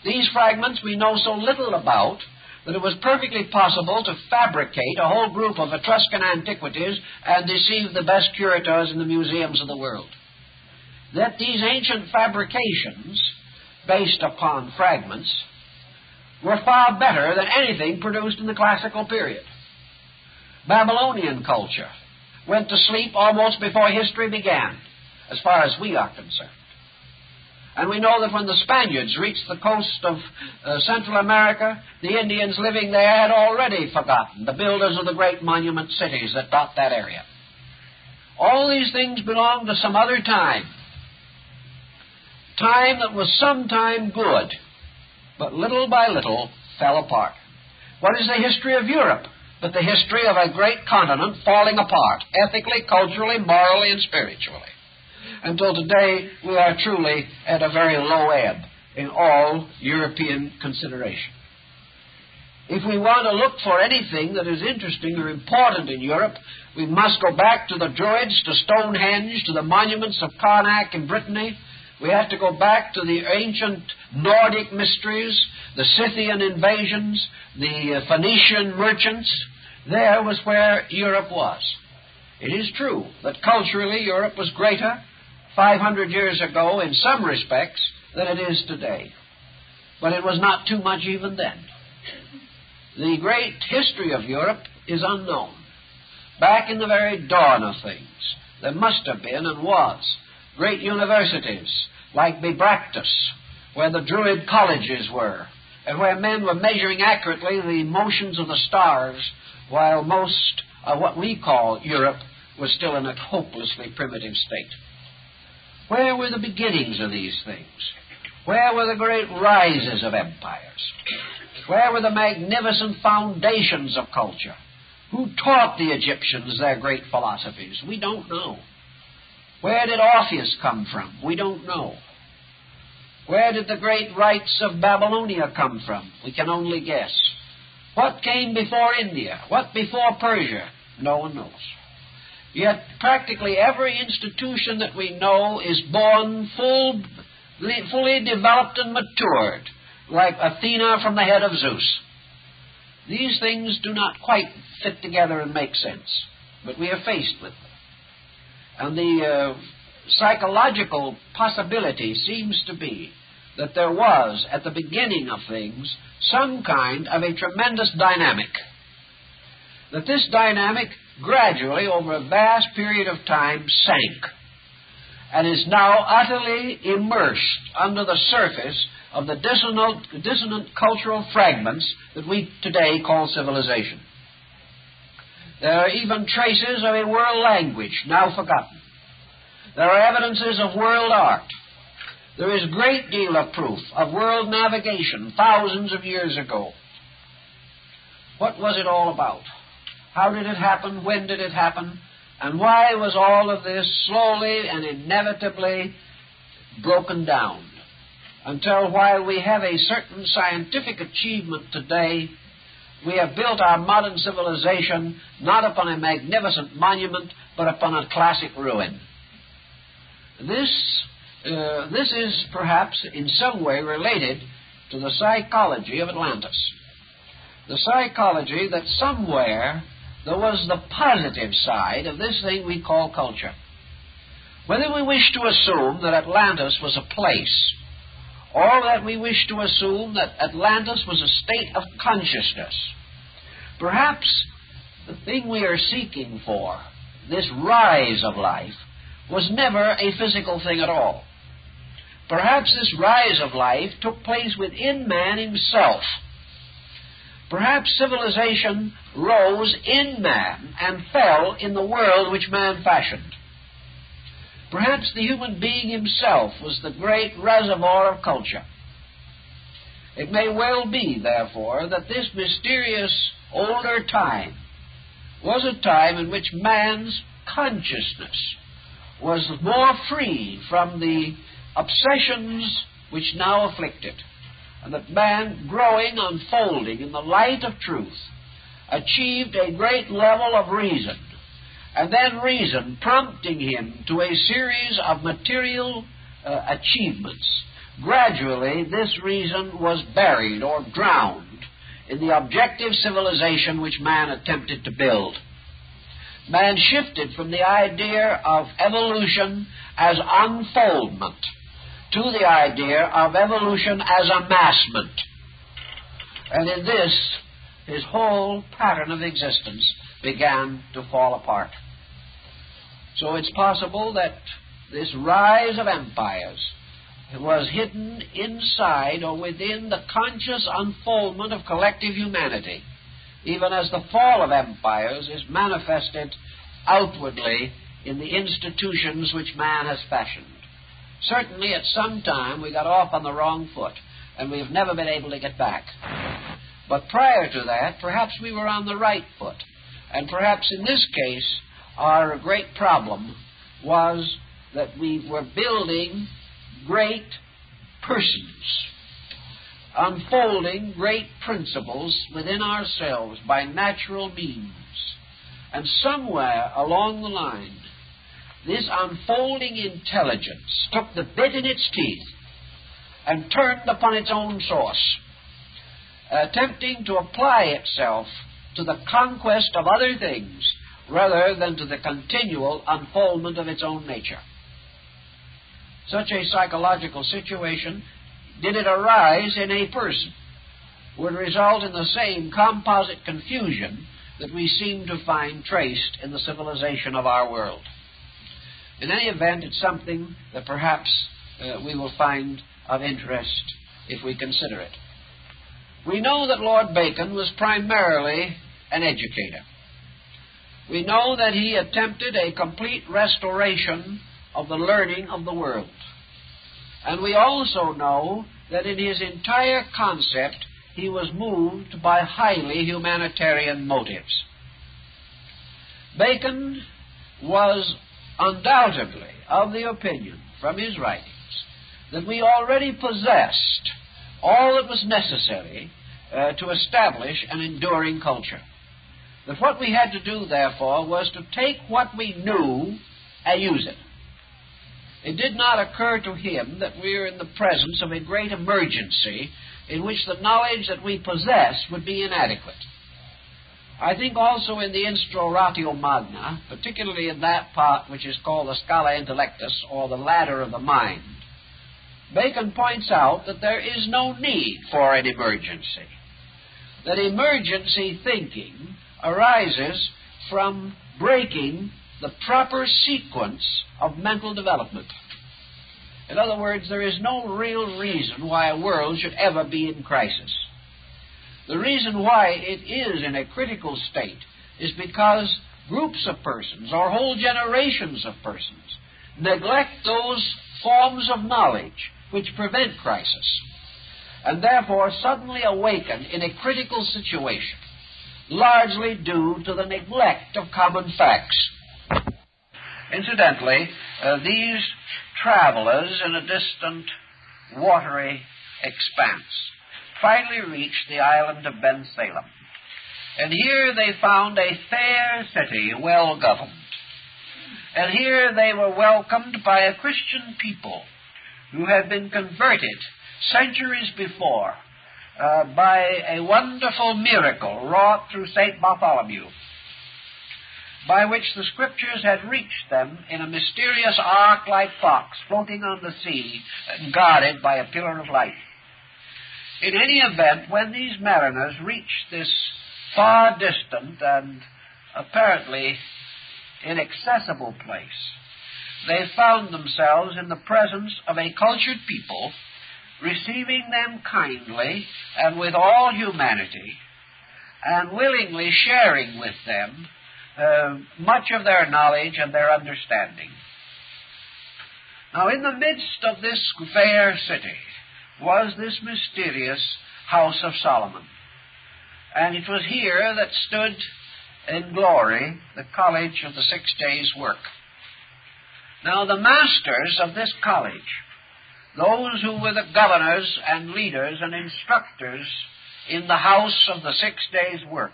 These fragments we know so little about that it was perfectly possible to fabricate a whole group of Etruscan antiquities and deceive the best curators in the museums of the world. That these ancient fabrications, based upon fragments, were far better than anything produced in the classical period. Babylonian culture went to sleep almost before history began, as far as we are concerned. And we know that when the Spaniards reached the coast of Central America, the Indians living there had already forgotten the builders of the great monument cities that dot that area. All these things belong to some other time. Time that was sometime good, but little by little fell apart. What is the history of Europe but the history of a great continent falling apart, ethically, culturally, morally, and spiritually? Until today, we are truly at a very low ebb. in all European consideration. If we want to look for anything that is interesting or important in Europe, we must go back to the Druids, to Stonehenge, to the monuments of Karnak in Brittany. We have to go back to the ancient Nordic mysteries, the Scythian invasions, the Phoenician merchants. There was where Europe was. It is true that culturally Europe was greater 500 years ago in some respects than it is today. But it was not too much even then. The great history of Europe is unknown. Back in the very dawn of things, there must have been and was great universities like Bibractus, where the Druid colleges were, and where men were measuring accurately the motions of the stars, while most of what we call Europe was still in a hopelessly primitive state. Where were the beginnings of these things? Where were the great rises of empires? Where were the magnificent foundations of culture? Who taught the Egyptians their great philosophies? We don't know. Where did Orpheus come from? We don't know. Where did the great rites of Babylonia come from? We can only guess. What came before India? What before Persia? No one knows. Yet practically every institution that we know is born fully developed and matured, like Athena from the head of Zeus. These things do not quite fit together and make sense, but we are faced with them. And the psychological possibility seems to be that there was, at the beginning of things, some kind of a tremendous dynamic. That this dynamic gradually, over a vast period of time, sank and is now utterly immersed under the surface of the dissonant cultural fragments that we today call civilization. There are even traces of a world language now forgotten. There are evidences of world art. There is a great deal of proof of world navigation thousands of years ago. What was it all about? How did it happen? When did it happen? And why was all of this slowly and inevitably broken down? Until while we have a certain scientific achievement today, we have built our modern civilization not upon a magnificent monument, but upon a classic ruin. This is perhaps in some way related to the psychology of Atlantis. The psychology that somewhere there was the positive side of this thing we call culture. Whether we wish to assume that Atlantis was a place, or that we wish to assume that Atlantis was a state of consciousness, perhaps the thing we are seeking for, this rise of life, was never a physical thing at all. Perhaps this rise of life took place within man himself. Perhaps civilization rose in man and fell in the world which man fashioned. Perhaps the human being himself was the great reservoir of culture. It may well be, therefore, that this mysterious older time was a time in which man's consciousness was more free from the obsessions which now afflict it, and that man, growing, unfolding in the light of truth, achieved a great level of reason, and then reason prompting him to a series of material achievements. Gradually, this reason was buried or drowned in the objective civilization which man attempted to build. Man shifted from the idea of evolution as unfoldment to the idea of evolution as amassment. And in this, his whole pattern of existence began to fall apart. So it's possible that this rise of empires was hidden inside or within the conscious unfoldment of collective humanity, even as the fall of empires is manifested outwardly in the institutions which man has fashioned. Certainly at some time we got off on the wrong foot, and we have never been able to get back. But prior to that, perhaps we were on the right foot, and perhaps in this case our great problem was that we were building great persons unfolding great principles within ourselves by natural means. And somewhere along the line, this unfolding intelligence took the bit in its teeth and turned upon its own source, attempting to apply itself to the conquest of other things rather than to the continual unfoldment of its own nature. Such a psychological situation, did it arise in a person, would result in the same composite confusion that we seem to find traced in the civilization of our world. In any event, it's something that perhaps we will find of interest if we consider it. We know that Lord Bacon was primarily an educator. We know that he attempted a complete restoration of the learning of the world. And we also know that in his entire concept he was moved by highly humanitarian motives. Bacon was undoubtedly of the opinion, from his writings, that we already possessed all that was necessary to establish an enduring culture. That what we had to do, therefore, was to take what we knew and use it. It did not occur to him that we are in the presence of a great emergency in which the knowledge that we possess would be inadequate. I think also in the Instro Ratio Magna, particularly in that part which is called the Scala Intellectus, or the ladder of the mind, Bacon points out that there is no need for an emergency. That emergency thinking arises from breaking the proper sequence of mental development. In other words, there is no real reason why a world should ever be in crisis. The reason why it is in a critical state is because groups of persons or whole generations of persons neglect those forms of knowledge which prevent crisis, and therefore suddenly awaken in a critical situation, largely due to the neglect of common facts. Incidentally, these travelers in a distant watery expanse finally reached the island of Ben Salem. And here they found a fair city, well governed. And here they were welcomed by a Christian people who had been converted centuries before by a wonderful miracle wrought through St. Bartholomew, by which the Scriptures had reached them in a mysterious ark-like box floating on the sea and guarded by a pillar of light. In any event, when these mariners reached this far distant and apparently inaccessible place, they found themselves in the presence of a cultured people, receiving them kindly and with all humanity, and willingly sharing with them much of their knowledge and their understanding. Now, in the midst of this fair city was this mysterious house of Solomon. And it was here that stood in glory the college of the 6 days' work. Now, the masters of this college, those who were the governors and leaders and instructors in the house of the 6 days' work,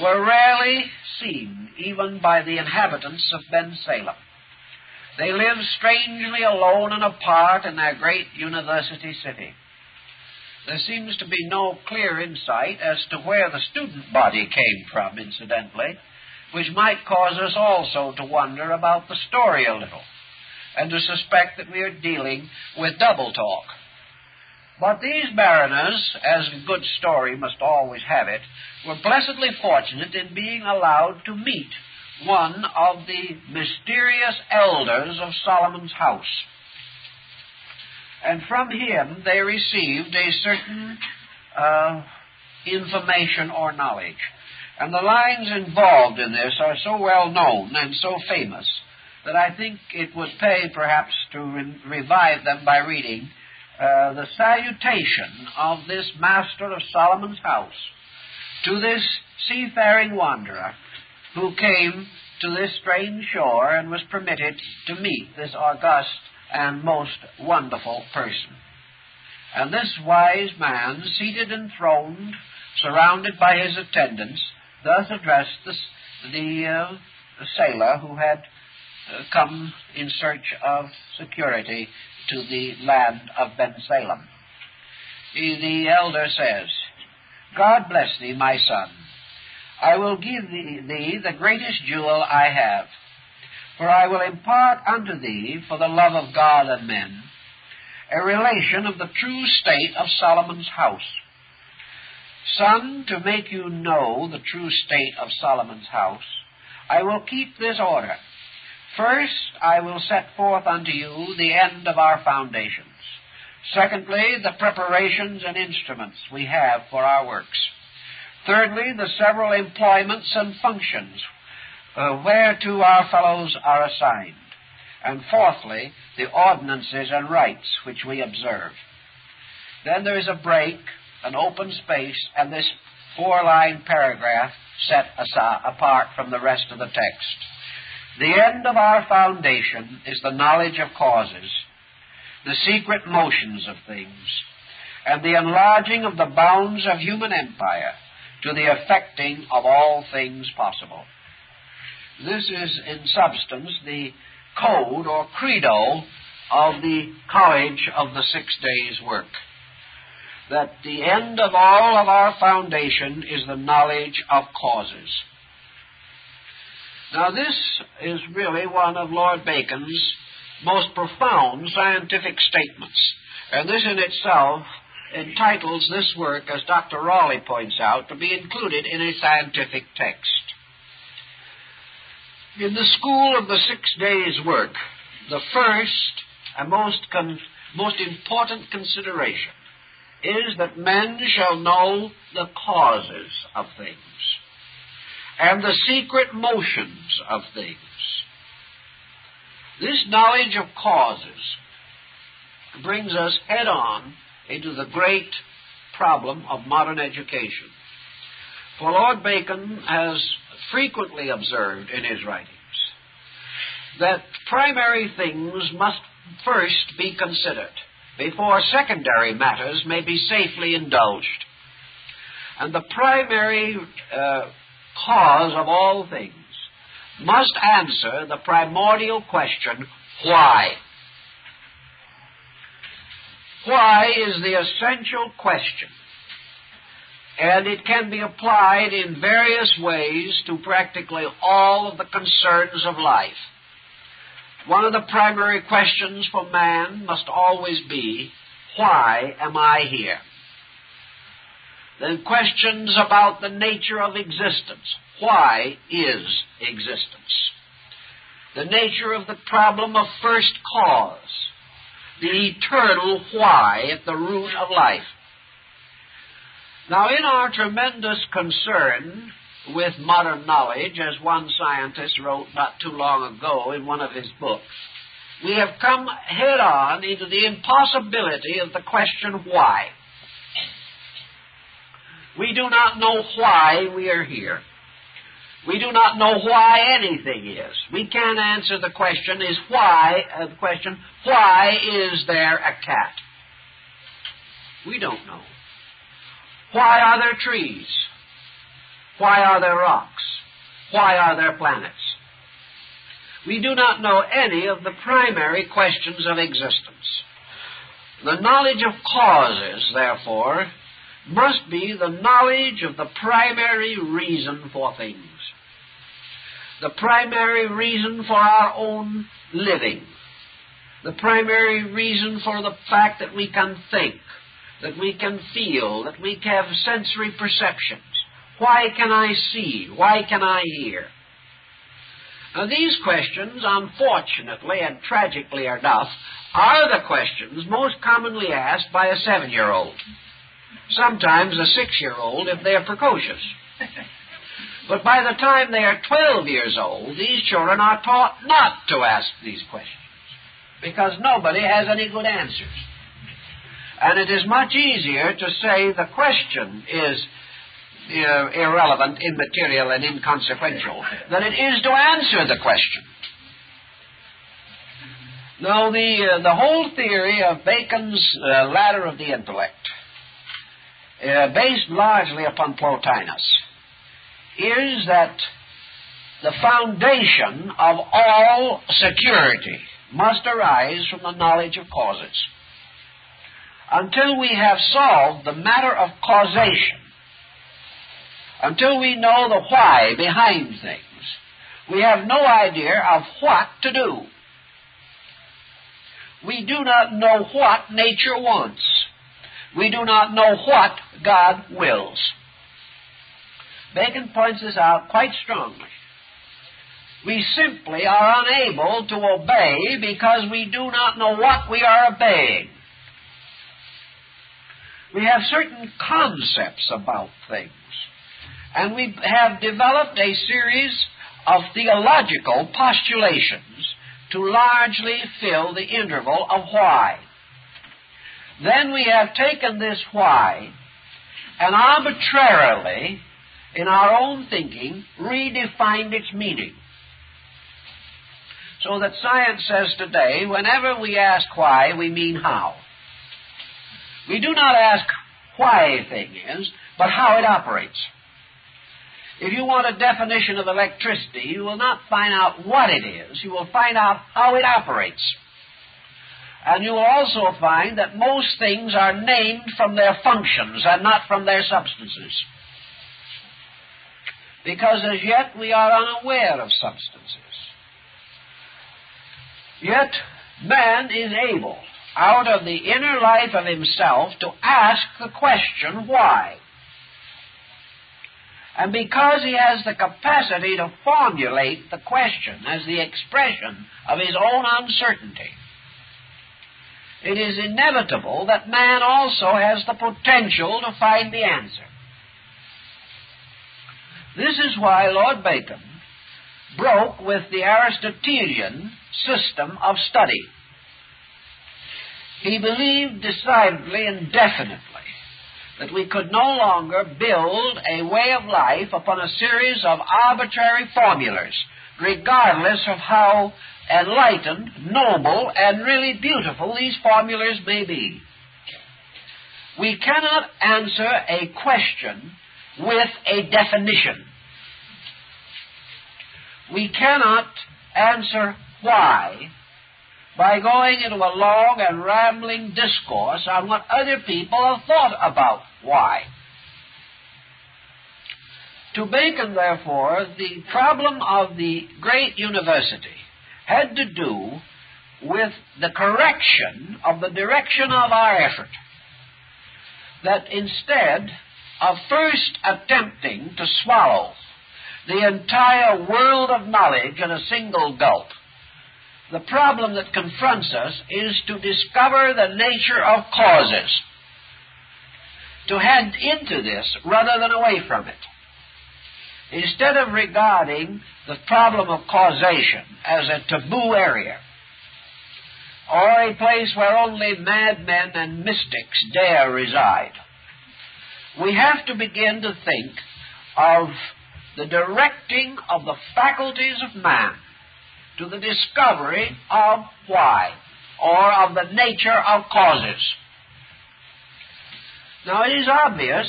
were rarely seen even by the inhabitants of Ben Salem. They lived strangely alone and apart in their great university city. There seems to be no clear insight as to where the student body came from, incidentally, which might cause us also to wonder about the story a little, and to suspect that we are dealing with double talk. But these mariners, as a good story must always have it, were blessedly fortunate in being allowed to meet one of the mysterious elders of Solomon's house. And from him they received a certain information or knowledge. And the lines involved in this are so well known and so famous that I think it would pay perhaps to revive them by reading the salutation of this master of Solomon's house to this seafaring wanderer who came to this strange shore and was permitted to meet this august and most wonderful person. And this wise man, seated enthroned, surrounded by his attendants, thus addressed the sailor who had come in search of security to the land of Ben-Salem. The elder says, God bless thee, my son. I will give thee the greatest jewel I have, for I will impart unto thee, for the love of God and men, a relation of the true state of Solomon's house. Son, to make you know the true state of Solomon's house, I will keep this order. First, I will set forth unto you the end of our foundations. Secondly, the preparations and instruments we have for our works. Thirdly, the several employments and functions whereto our fellows are assigned. And fourthly, the ordinances and rites which we observe. Then there is a break, an open space, and this 4-line paragraph set apart from the rest of the text. The end of our foundation is the knowledge of causes, the secret motions of things, and the enlarging of the bounds of human empire to the effecting of all things possible. This is, in substance, the code or credo of the College of the 6 Days' Work. That the end of all of our foundation is the knowledge of causes. Now this is really one of Lord Bacon's most profound scientific statements, and this in itself entitles this work, as Dr. Raleigh points out, to be included in a scientific text. In the school of the 6 Days' Work, the first and most important consideration is that men shall know the causes of things and the secret motions of things. This knowledge of causes brings us head-on into the great problem of modern education. For Lord Bacon has frequently observed in his writings that primary things must first be considered before secondary matters may be safely indulged. And the primary cause of all things must answer the primordial question, why? Why is the essential question, and it can be applied in various ways to practically all of the concerns of life. One of the primary questions for man must always be, why am I here? Then questions about the nature of existence. Why is existence? The nature of the problem of first cause. The eternal why at the root of life. Now, in our tremendous concern with modern knowledge, as one scientist wrote not too long ago in one of his books, we have come head-on into the impossibility of the question why. We do not know why we are here. We do not know why anything is. We can't answer the question, why is there a cat? We don't know. Why are there trees? Why are there rocks? Why are there planets? We do not know any of the primary questions of existence. The knowledge of causes, therefore, must be the knowledge of the primary reason for things. The primary reason for our own living. The primary reason for the fact that we can think, that we can feel, that we have sensory perceptions. Why can I see? Why can I hear? Now, these questions, unfortunately and tragically enough, are the questions most commonly asked by a 7-year-old. Sometimes a 6-year-old if they are precocious. But by the time they are 12 years old, these children are taught not to ask these questions because nobody has any good answers. And it is much easier to say the question is irrelevant, immaterial, and inconsequential than it is to answer the question. Now, the whole theory of Bacon's ladder of the intellect, based largely upon Plotinus, is that the foundation of all security must arise from the knowledge of causes. Until we have solved the matter of causation, until we know the why behind things, we have no idea of what to do. We do not know what nature wants. We do not know what God wills. Bacon points this out quite strongly. We simply are unable to obey because we do not know what we are obeying. We have certain concepts about things, and we have developed a series of theological postulations to largely fill the interval of why. Then we have taken this why and arbitrarily, in our own thinking, redefined its meaning. So that science says today, whenever we ask why, we mean how. We do not ask why a thing is, but how it operates. If you want a definition of electricity, you will not find out what it is. You will find out how it operates. And you will also find that most things are named from their functions and not from their substances. Because as yet we are unaware of substances. Yet man is able, out of the inner life of himself, to ask the question, why? And because he has the capacity to formulate the question as the expression of his own uncertainty, it is inevitable that man also has the potential to find the answer. This is why Lord Bacon broke with the Aristotelian system of study. He believed decidedly and definitely that we could no longer build a way of life upon a series of arbitrary formulas, regardless of how enlightened, noble, and really beautiful these formulas may be. We cannot answer a question with a definition. We cannot answer why by going into a long and rambling discourse on what other people have thought about why. To Bacon, therefore, the problem of the great university had to do with the correction of the direction of our effort. That instead of first attempting to swallow the entire world of knowledge in a single gulp, the problem that confronts us is to discover the nature of causes, to head into this rather than away from it. Instead of regarding the problem of causation as a taboo area, or a place where only madmen and mystics dare reside, we have to begin to think of the directing of the faculties of man to the discovery of why, or of the nature of causes. Now, it is obvious,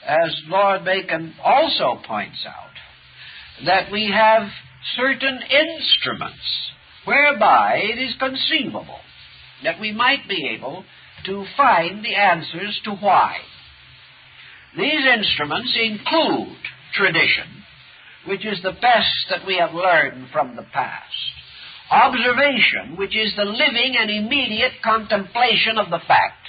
as Lord Bacon also points out, that we have certain instruments whereby it is conceivable that we might be able to find the answers to why. These instruments include tradition, which is the best that we have learned from the past; observation, which is the living and immediate contemplation of the fact;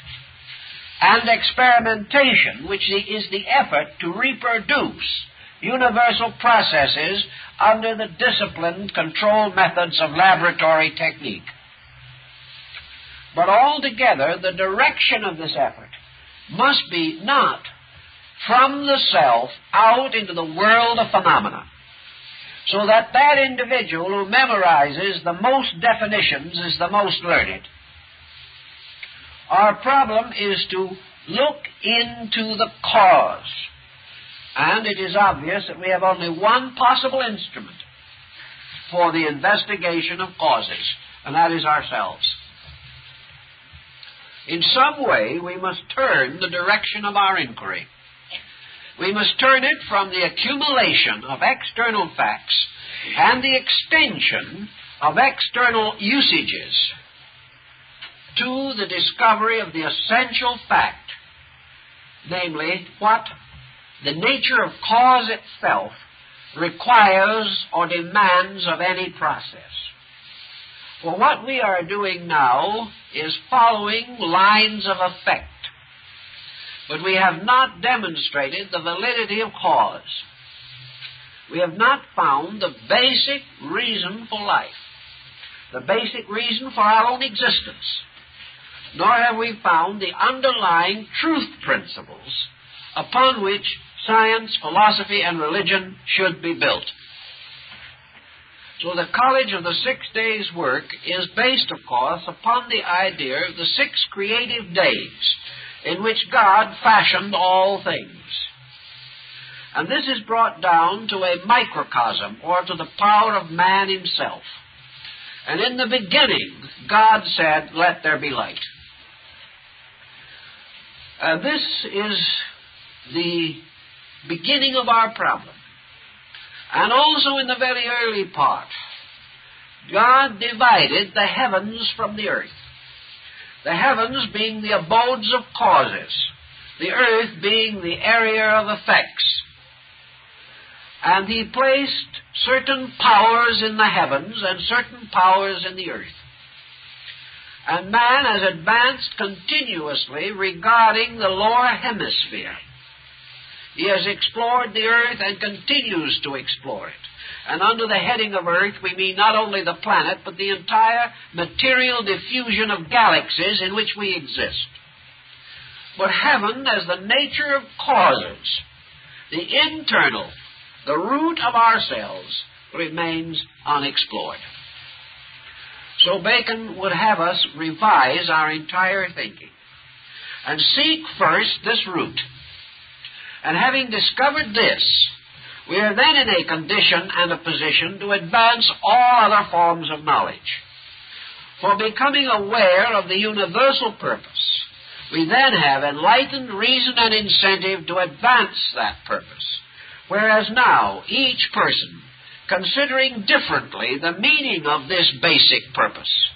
and experimentation, which is the effort to reproduce universal processes under the disciplined, controlled methods of laboratory technique. But altogether, the direction of this effort must be not from the self out into the world of phenomena, so that that individual who memorizes the most definitions is the most learned. Our problem is to look into the cause, and it is obvious that we have only one possible instrument for the investigation of causes, and that is ourselves. In some way, we must turn the direction of our inquiry. We must turn it from the accumulation of external facts and the extension of external usages to the discovery of the essential fact, namely, what the nature of cause itself requires or demands of any process. For what we are doing now is following lines of effect, but we have not demonstrated the validity of cause. We have not found the basic reason for life, the basic reason for our own existence, nor have we found the underlying truth principles upon which science, philosophy, and religion should be built. So the College of the 6 Days' work is based, of course, upon the idea of the 6 creative days in which God fashioned all things. And this is brought down to a microcosm, or to the power of man himself. And in the beginning, God said, "Let there be light." This is the beginning of our problem. And also in the very early part, God divided the heavens from the earth. The heavens being the abodes of causes, the earth being the area of effects. And He placed certain powers in the heavens and certain powers in the earth. And man has advanced continuously regarding the lower hemisphere. He has explored the earth and continues to explore it. And under the heading of earth, we mean not only the planet, but the entire material diffusion of galaxies in which we exist. But heaven, as the nature of causes, the internal, the root of ourselves, remains unexplored. So Bacon would have us revise our entire thinking and seek first this root. And having discovered this, we are then in a condition and a position to advance all other forms of knowledge. For becoming aware of the universal purpose, we then have enlightened reason and incentive to advance that purpose. Whereas now, each person, considering differently the meaning of this basic purpose,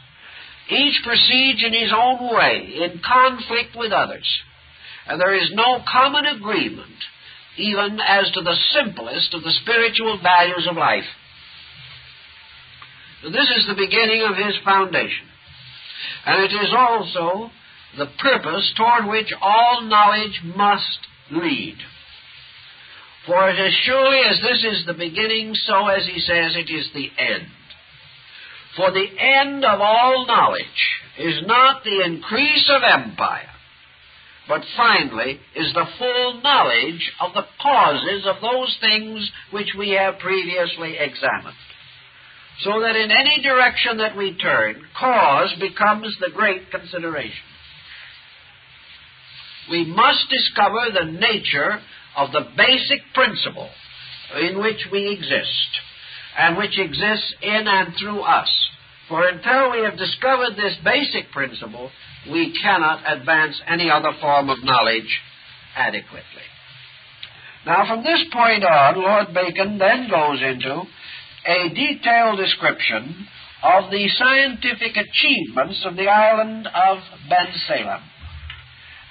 each proceeds in his own way, in conflict with others, and there is no common agreement even as to the simplest of the spiritual values of life. So this is the beginning of his foundation, and it is also the purpose toward which all knowledge must lead. For it as surely as this is the beginning, so, as he says, it is the end. For the end of all knowledge is not the increase of empire, but finally is the full knowledge of the causes of those things which we have previously examined. So that in any direction that we turn, cause becomes the great consideration. We must discover the nature of the basic principle in which we exist, and which exists in and through us. For until we have discovered this basic principle, we cannot advance any other form of knowledge adequately. Now, from this point on, Lord Bacon then goes into a detailed description of the scientific achievements of the island of Ben Salem.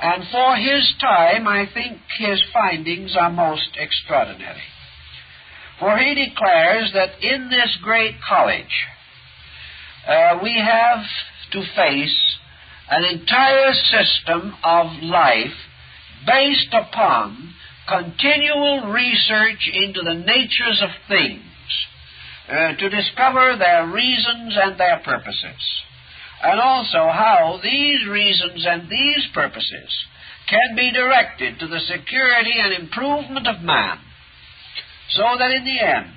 And for his time, I think his findings are most extraordinary. For he declares that in this great college, we have to face an entire system of life based upon continual research into the natures of things, to discover their reasons and their purposes, and also how these reasons and these purposes can be directed to the security and improvement of man, so that in the end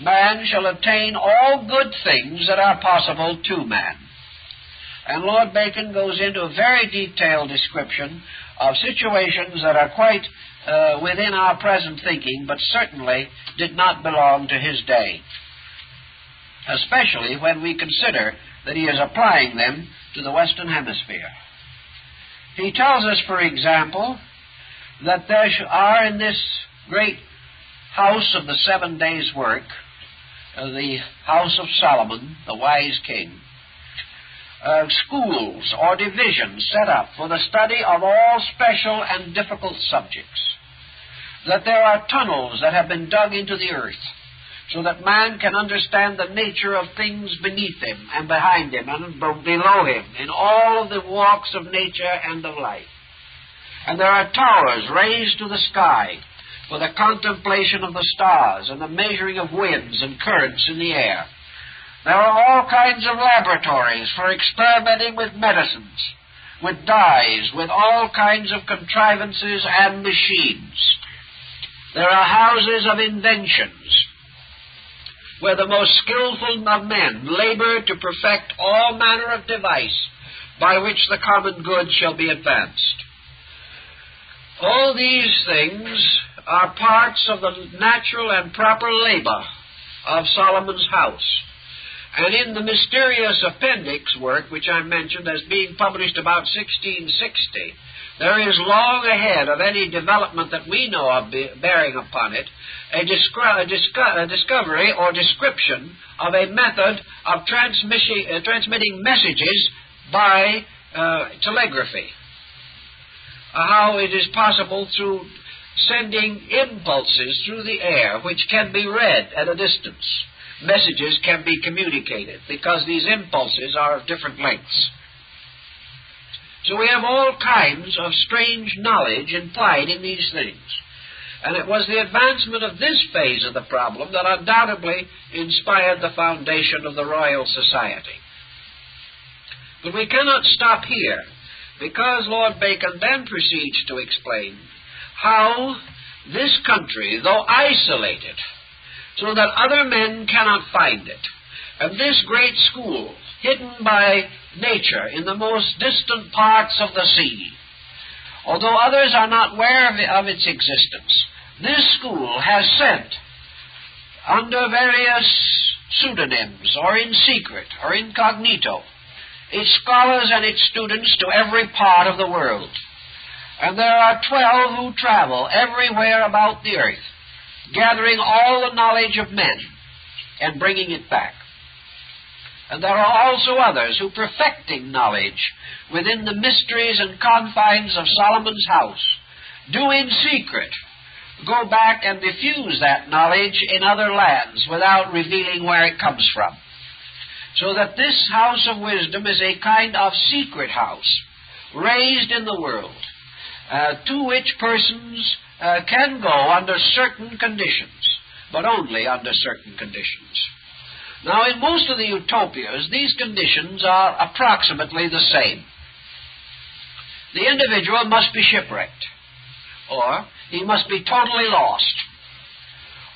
man shall attain all good things that are possible to man. And Lord Bacon goes into a very detailed description of situations that are quite within our present thinking, but certainly did not belong to his day, especially when we consider that he is applying them to the Western Hemisphere. He tells us, for example, that there are in this great house of the 7 days' work, the house of Solomon, the wise king, schools or divisions set up for the study of all special and difficult subjects, that there are tunnels that have been dug into the earth so that man can understand the nature of things beneath him and behind him and below him in all of the walks of nature and of life. And there are towers raised to the sky for the contemplation of the stars and the measuring of winds and currents in the air. There are all kinds of laboratories for experimenting with medicines, with dyes, with all kinds of contrivances and machines. There are houses of inventions, where the most skillful of men labor to perfect all manner of device by which the common good shall be advanced. All these things are parts of the natural and proper labor of Solomon's house. And in the mysterious appendix work, which I mentioned as being published about 1660, there is long ahead of any development that we know of bearing upon it, a discovery or description of a method of transmitting messages by telegraphy. How it is possible through sending impulses through the air which can be read at a distance. Messages can be communicated because these impulses are of different lengths. So we have all kinds of strange knowledge implied in these things. And it was the advancement of this phase of the problem that undoubtedly inspired the foundation of the Royal Society. But we cannot stop here, because Lord Bacon then proceeds to explain how this country, though isolated, so that other men cannot find it, and this great school, hidden by nature in the most distant parts of the sea, although others are not aware of its existence, this school has sent, under various pseudonyms, or in secret, or incognito, its scholars and its students to every part of the world. And there are 12 who travel everywhere about the earth, gathering all the knowledge of men and bringing it back. And there are also others who, perfecting knowledge within the mysteries and confines of Solomon's house, do in secret go back and diffuse that knowledge in other lands without revealing where it comes from. So that this house of wisdom is a kind of secret house raised in the world, to which persons can go under certain conditions, but only under certain conditions. Now, in most of the utopias, these conditions are approximately the same. The individual must be shipwrecked, or he must be totally lost,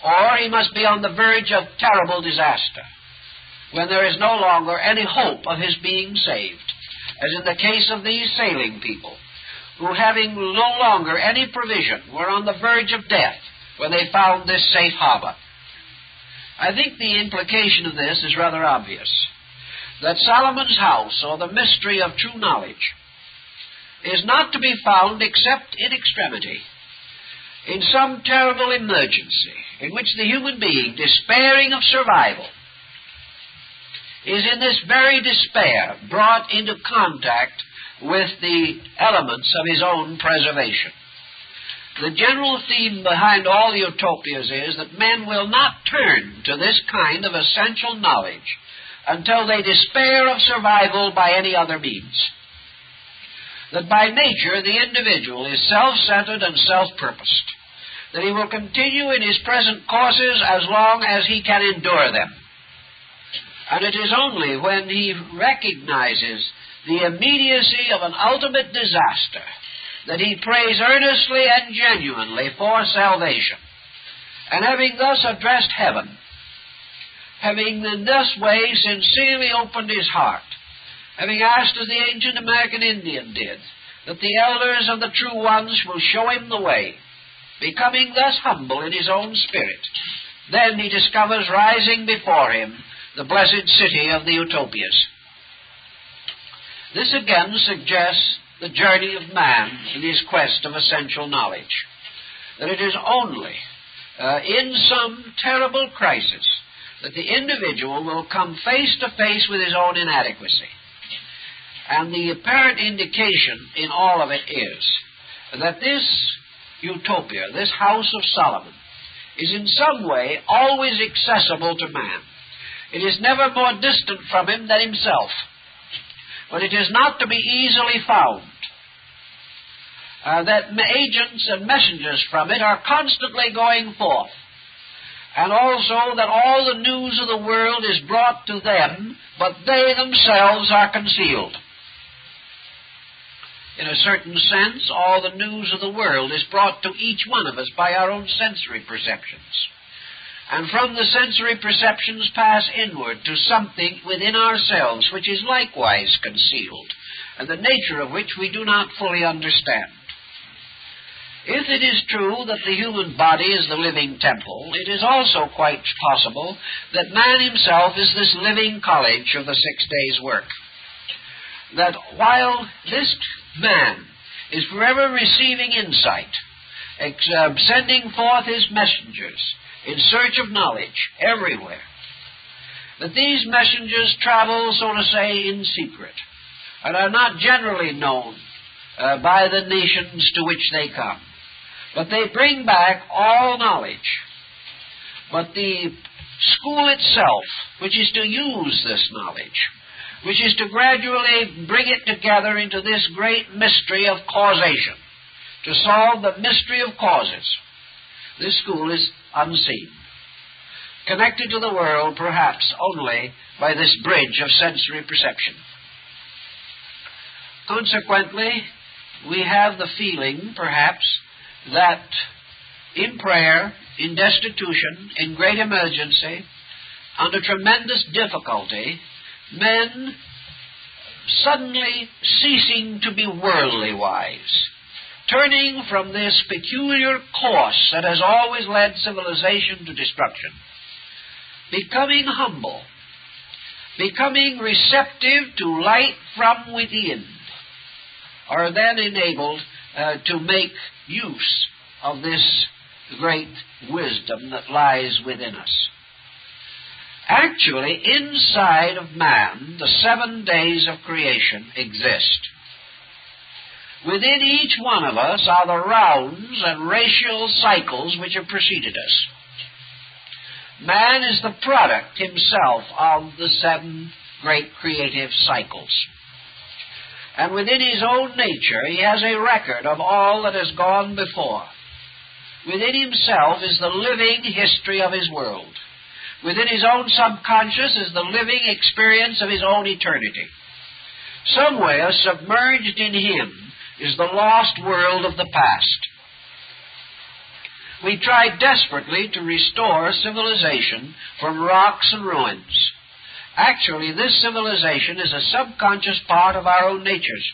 or he must be on the verge of terrible disaster, when there is no longer any hope of his being saved, as in the case of these sailing people, who, having no longer any provision, were on the verge of death when they found this safe harbor. I think the implication of this is rather obvious, that Solomon's house, or the mystery of true knowledge, is not to be found except in extremity, in some terrible emergency, in which the human being, despairing of survival, is in this very despair brought into contact with the elements of his own preservation. The general theme behind all the utopias is that men will not turn to this kind of essential knowledge until they despair of survival by any other means. That by nature the individual is self-centered and self-purposed, that he will continue in his present courses as long as he can endure them. And it is only when he recognizes the immediacy of an ultimate disaster that he prays earnestly and genuinely for salvation. And having thus addressed heaven, having in this way sincerely opened his heart, having asked as the ancient American Indian did, that the elders of the true ones will show him the way, becoming thus humble in his own spirit, then he discovers rising before him the blessed city of the utopias. This again suggests the journey of man in his quest of essential knowledge, that it is only in some terrible crisis that the individual will come face to face with his own inadequacy. And the apparent indication in all of it is that this utopia, this House of Solomon, is in some way always accessible to man. It is never more distant from him than himself, but it is not to be easily found. That agents and messengers from it are constantly going forth, and also that all the news of the world is brought to them, but they themselves are concealed. In a certain sense, all the news of the world is brought to each one of us by our own sensory perceptions. And from the sensory perceptions pass inward to something within ourselves which is likewise concealed, and the nature of which we do not fully understand. If it is true that the human body is the living temple, it is also quite possible that man himself is this living college of the 6 days' work. That while this man is forever receiving insight, sending forth his messengers in search of knowledge everywhere, that these messengers travel, so to say, in secret, and are not generally known by the nations to which they come, but they bring back all knowledge. But the school itself, which is to use this knowledge, which is to gradually bring it together into this great mystery of causation, to solve the mystery of causes, this school is unseen, connected to the world perhaps only by this bridge of sensory perception. Consequently, we have the feeling, perhaps, that in prayer, in destitution, in great emergency, under tremendous difficulty, men suddenly ceasing to be worldly wise, turning from this peculiar course that has always led civilization to destruction, becoming humble, becoming receptive to light from within, are then enabled to make use of this great wisdom that lies within us. Actually, inside of man, the 7 days of creation exist. Within each one of us are the rounds and racial cycles which have preceded us. Man is the product himself of the 7 great creative cycles. And within his own nature, he has a record of all that has gone before. Within himself is the living history of his world. Within his own subconscious is the living experience of his own eternity. Somewhere submerged in him is the lost world of the past. We try desperately to restore civilization from rocks and ruins. Actually, this civilization is a subconscious part of our own natures.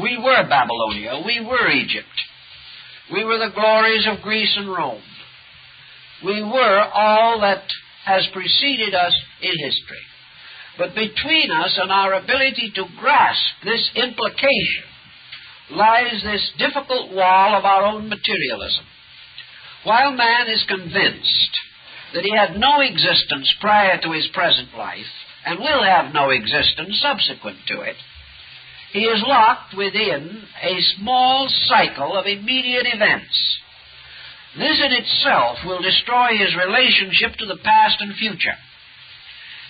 We were Babylonia. We were Egypt. We were the glories of Greece and Rome. We were all that has preceded us in history. But between us and our ability to grasp this implication lies this difficult wall of our own materialism. While man is convinced that he had no existence prior to his present life, and will have no existence subsequent to it, he is locked within a small cycle of immediate events. This in itself will destroy his relationship to the past and future.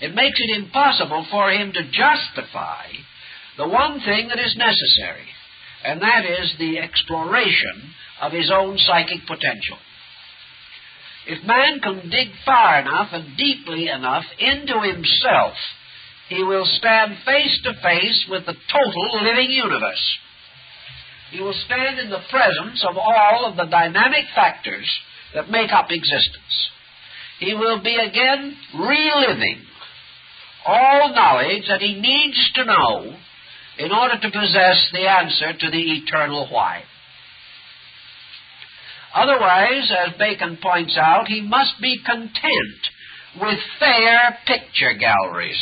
It makes it impossible for him to justify the one thing that is necessary, and that is the exploration of his own psychic potential. If man can dig far enough and deeply enough into himself, he will stand face to face with the total living universe. He will stand in the presence of all of the dynamic factors that make up existence. He will be again reliving all knowledge that he needs to know in order to possess the answer to the eternal why. Otherwise, as Bacon points out, he must be content with fair picture galleries.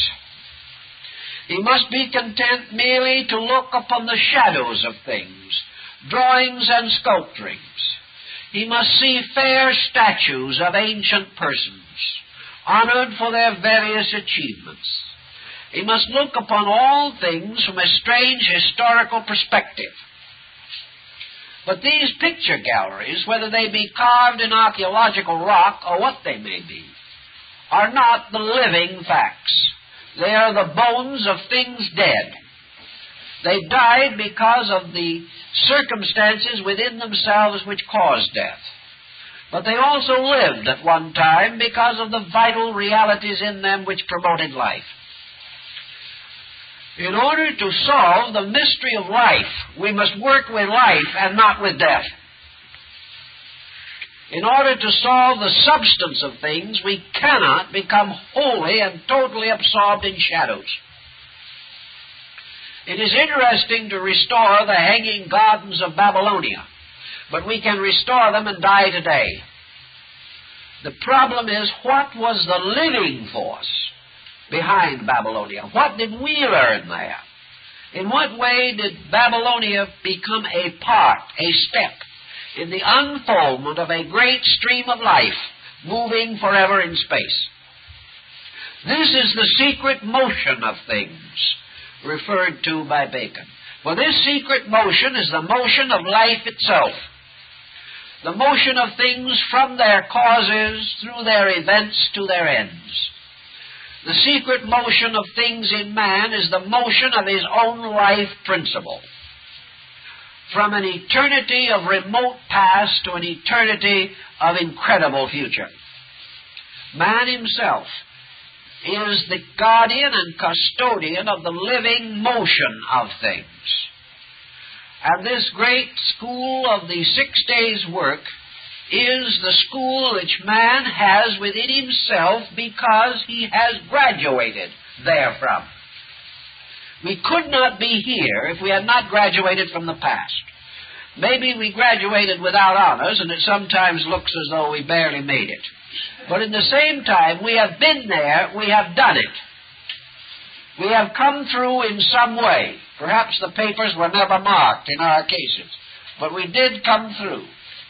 He must be content merely to look upon the shadows of things, drawings and sculpturings. He must see fair statues of ancient persons, honored for their various achievements. He must look upon all things from a strange historical perspective. But these picture galleries, whether they be carved in archaeological rock or what they may be, are not the living facts. They are the bones of things dead. They died because of the circumstances within themselves which caused death. But they also lived at one time because of the vital realities in them which promoted life. In order to solve the mystery of life, we must work with life and not with death. In order to solve the substance of things, we cannot become wholly and totally absorbed in shadows. It is interesting to restore the hanging gardens of Babylonia, but we can restore them and die today. The problem is, what was the living force behind Babylonia? What did we learn there? In what way did Babylonia become a part, a step, in the unfoldment of a great stream of life, moving forever in space? This is the secret motion of things, referred to by Bacon. For this secret motion is the motion of life itself, the motion of things from their causes, through their events, to their ends. The secret motion of things in man is the motion of his own life principle, from an eternity of remote past to an eternity of incredible future. Man himself is the guardian and custodian of the living motion of things. And this great school of the 6 days' work is the school which man has within himself because he has graduated therefrom. We could not be here if we had not graduated from the past. Maybe we graduated without honors, and it sometimes looks as though we barely made it. But at the same time, we have been there, we have done it. We have come through in some way. Perhaps the papers were never marked in our cases, but we did come through.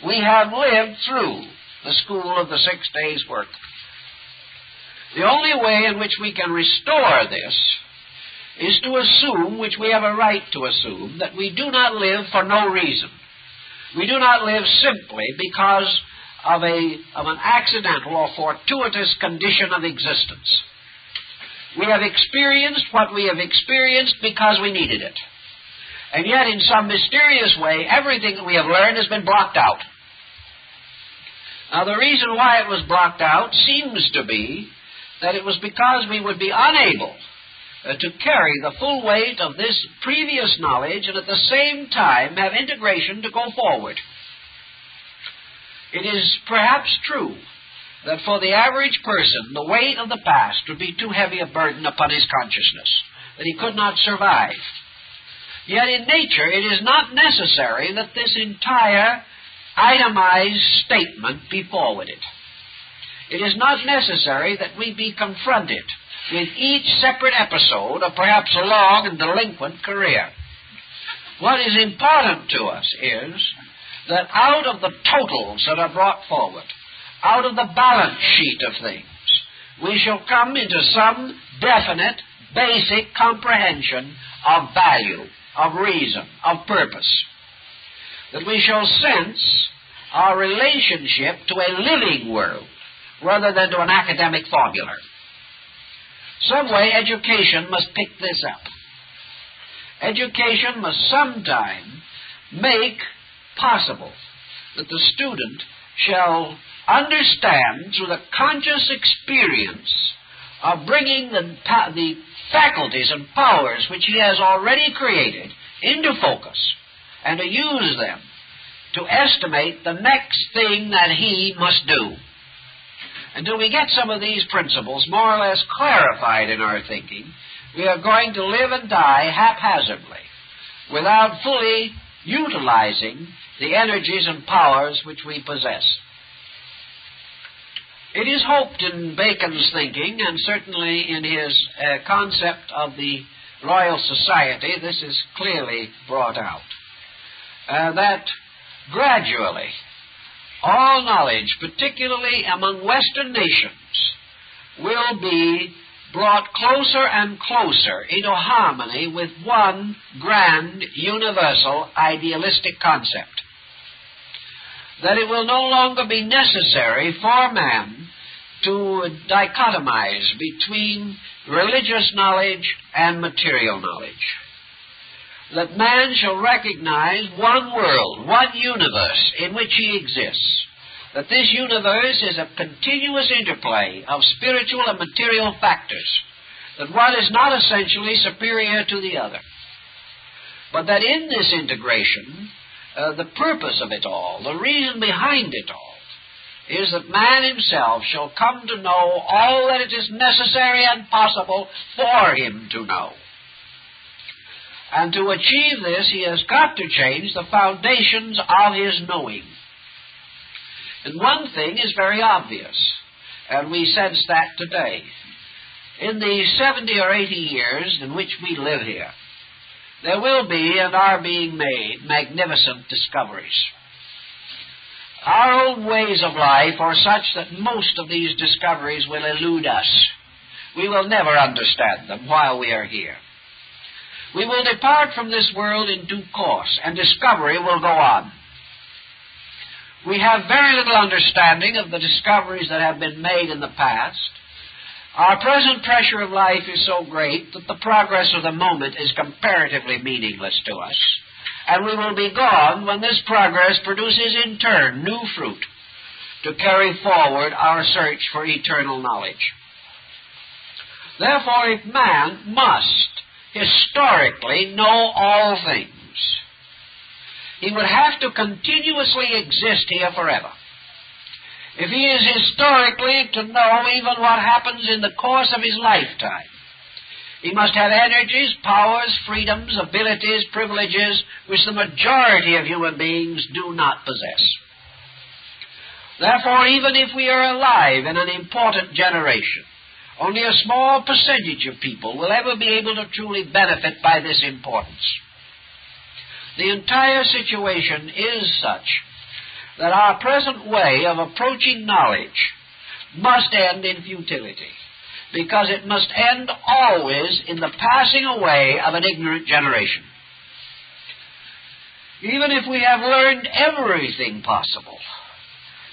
We have lived through the school of the 6 days' work. The only way in which we can restore this is to assume, which we have a right to assume, that we do not live for no reason. We do not live simply because of an accidental or fortuitous condition of existence. We have experienced what we have experienced because we needed it. And yet, in some mysterious way, everything that we have learned has been blocked out. Now, the reason why it was blocked out seems to be that it was because we would be unable to carry the full weight of this previous knowledge and at the same time have integration to go forward. It is perhaps true that for the average person, the weight of the past would be too heavy a burden upon his consciousness, that he could not survive. Yet in nature, it is not necessary that this entire itemized statement be forwarded. It is not necessary that we be confronted with each separate episode of perhaps a long and delinquent career. What is important to us is that out of the totals that are brought forward, out of the balance sheet of things, we shall come into some definite, basic comprehension of value, of reason, of purpose. That we shall sense our relationship to a living world rather than to an academic formula. Some way education must pick this up. Education must sometime make possible that the student shall understand through the conscious experience of bringing the faculties and powers which he has already created into focus and to use them to estimate the next thing that he must do. Until we get some of these principles more or less clarified in our thinking, we are going to live and die haphazardly without fully utilizing the energies and powers which we possess. It is hoped in Bacon's thinking, and certainly in his concept of the Royal Society, this is clearly brought out. That gradually all knowledge, particularly among Western nations, will be brought closer and closer into harmony with one grand, universal, idealistic concept. That it will no longer be necessary for man to dichotomize between religious knowledge and material knowledge. That man shall recognize one world, one universe in which he exists. That this universe is a continuous interplay of spiritual and material factors. That one is not essentially superior to the other. But that in this integration, the purpose of it all, the reason behind it all, is that man himself shall come to know all that it is necessary and possible for him to know. And to achieve this, he has got to change the foundations of his knowing. And one thing is very obvious, and we sense that today. In the 70 or 80 years in which we live here, there will be and are being made magnificent discoveries. Our own ways of life are such that most of these discoveries will elude us. We will never understand them while we are here. We will depart from this world in due course, and discovery will go on. We have very little understanding of the discoveries that have been made in the past. Our present pressure of life is so great that the progress of the moment is comparatively meaningless to us. And we will be gone when this progress produces in turn new fruit to carry forward our search for eternal knowledge. Therefore, if man must historically know all things, he would have to continuously exist here forever. If he is historically to know even what happens in the course of his lifetime, he must have energies, powers, freedoms, abilities, privileges, which the majority of human beings do not possess. Therefore, even if we are alive in an important generation, only a small percentage of people will ever be able to truly benefit by this importance. The entire situation is such that our present way of approaching knowledge must end in futility, because it must end always in the passing away of an ignorant generation. Even if we have learned everything possible,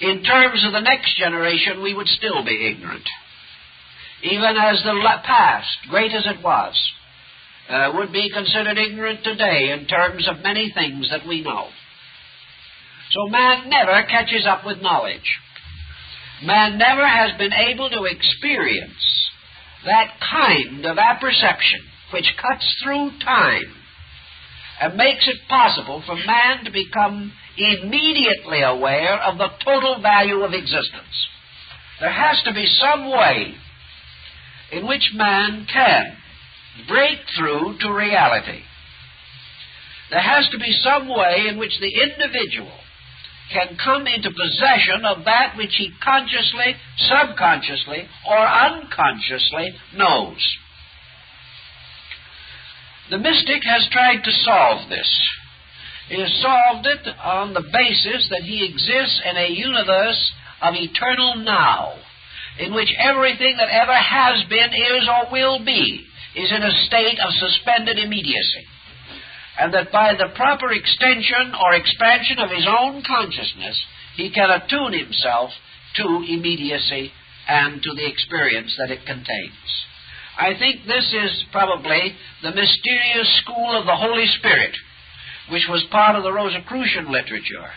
in terms of the next generation, we would still be ignorant. Even as the past, great as it was, would be considered ignorant today in terms of many things that we know. So man never catches up with knowledge. Man never has been able to experience that kind of apperception which cuts through time and makes it possible for man to become immediately aware of the total value of existence. There has to be some way in which man can break through to reality. There has to be some way in which the individual can come into possession of that which he consciously, subconsciously, or unconsciously knows. The mystic has tried to solve this. He has solved it on the basis that he exists in a universe of eternal now, in which everything that ever has been, is, or will be, is in a state of suspended immediacy. And that by the proper extension or expansion of his own consciousness, he can attune himself to immediacy and to the experience that it contains. I think this is probably the mysterious school of the Holy Spirit, which was part of the Rosicrucian literature.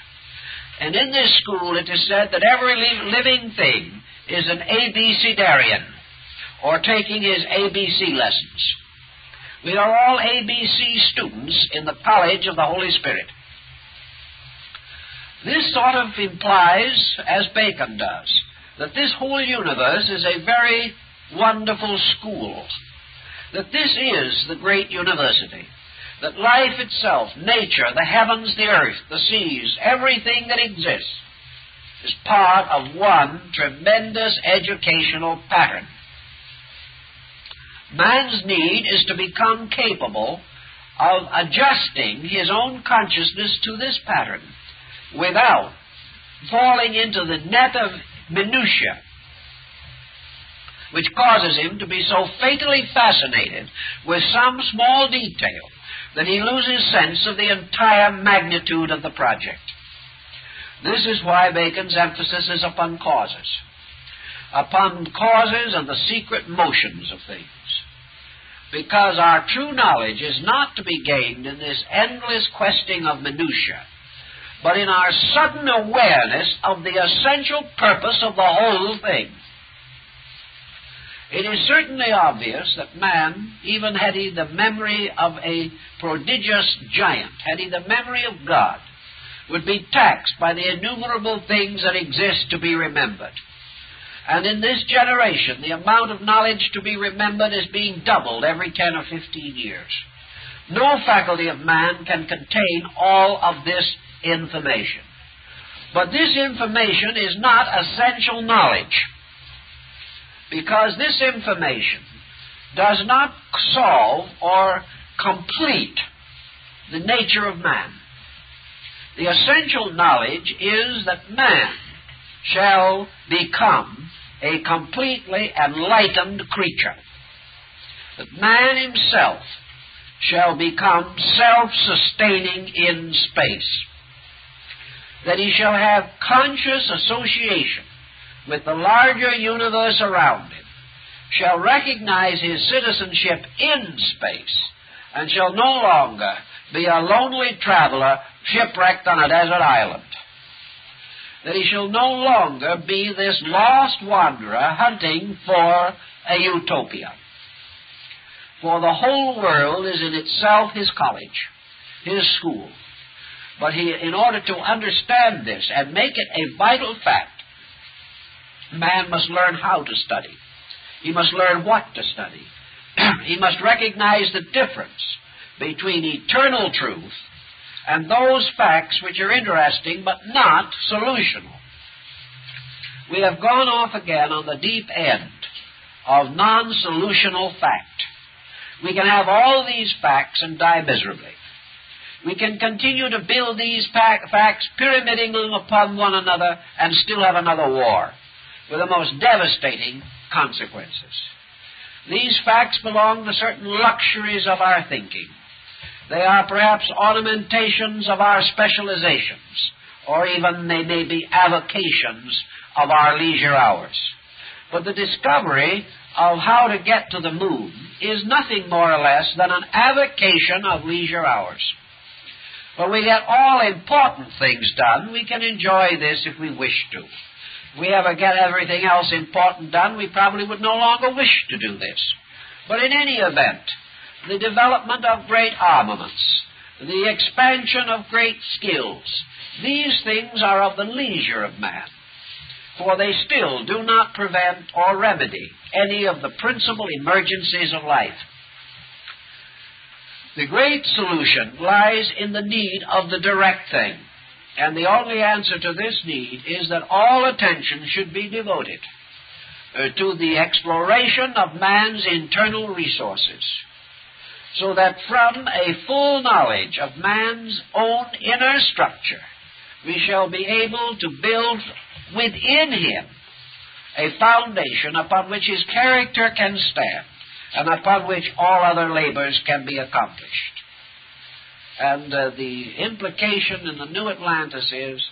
And in this school it is said that every living thing is an ABCdarian, or taking his ABC lessons. We are all ABC students in the college of the Holy Spirit. This sort of implies, as Bacon does, that this whole universe is a very wonderful school, that this is the great university, that life itself, nature, the heavens, the earth, the seas, everything that exists, is part of one tremendous educational pattern. Man's need is to become capable of adjusting his own consciousness to this pattern without falling into the net of minutiae, which causes him to be so fatally fascinated with some small detail that he loses sense of the entire magnitude of the project. This is why Bacon's emphasis is upon causes and the secret motions of things. Because our true knowledge is not to be gained in this endless questing of minutiae, but in our sudden awareness of the essential purpose of the whole thing. It is certainly obvious that man, even had he the memory of a prodigious giant, had he the memory of God, would be taxed by the innumerable things that exist to be remembered. And in this generation, the amount of knowledge to be remembered is being doubled every 10 or 15 years. No faculty of man can contain all of this information. But this information is not essential knowledge, because this information does not solve or complete the nature of man. The essential knowledge is that man shall become a completely enlightened creature, that man himself shall become self-sustaining in space, that he shall have conscious association with the larger universe around him, shall recognize his citizenship in space, and shall no longer be a lonely traveler shipwrecked on a desert island. That he shall no longer be this lost wanderer hunting for a utopia. For the whole world is in itself his college, his school. But in order to understand this and make it a vital fact, man must learn how to study. He must learn what to study. He must recognize the difference between eternal truth and those facts which are interesting but not solutional. We have gone off again on the deep end of non-solutional fact. We can have all these facts and die miserably. We can continue to build these facts, pyramiding them upon one another, and still have another war with the most devastating consequences. These facts belong to certain luxuries of our thinking. They are perhaps ornamentations of our specializations, or even they may be avocations of our leisure hours. But the discovery of how to get to the moon is nothing more or less than an avocation of leisure hours. When we get all important things done, we can enjoy this if we wish to. If we ever get everything else important done, we probably would no longer wish to do this. But in any event, the development of great armaments, the expansion of great skills, these things are of the leisure of man, for they still do not prevent or remedy any of the principal emergencies of life. The great solution lies in the need of the direct thing, and the only answer to this need is that all attention should be devoted to the exploration of man's internal resources, so that from a full knowledge of man's own inner structure, we shall be able to build within him a foundation upon which his character can stand, and upon which all other labors can be accomplished. And the implication in the New Atlantis is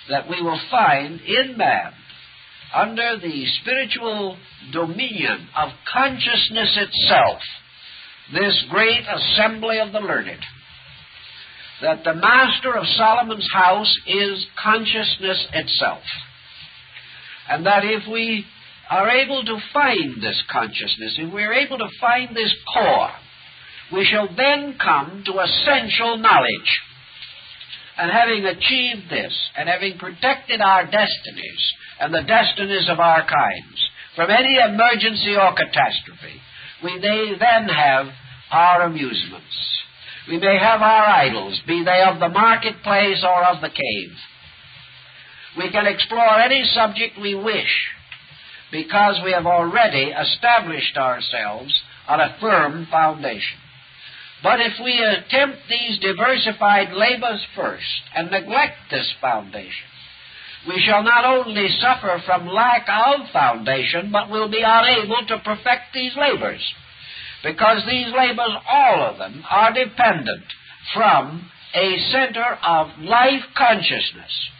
that we will find in man, under the spiritual dominion of consciousness itself, this great assembly of the learned, that the master of Solomon's house is consciousness itself, and that if we are able to find this consciousness, if we are able to find this core, we shall then come to essential knowledge. And having achieved this, and having protected our destinies and the destinies of our kinds from any emergency or catastrophe, we may then have our amusements. We may have our idols, be they of the marketplace or of the cave. We can explore any subject we wish, because we have already established ourselves on a firm foundation. But if we attempt these diversified labors first and neglect this foundation, we shall not only suffer from lack of foundation, but will be unable to perfect these labors, because these labors, all of them, are dependent from a center of life consciousness.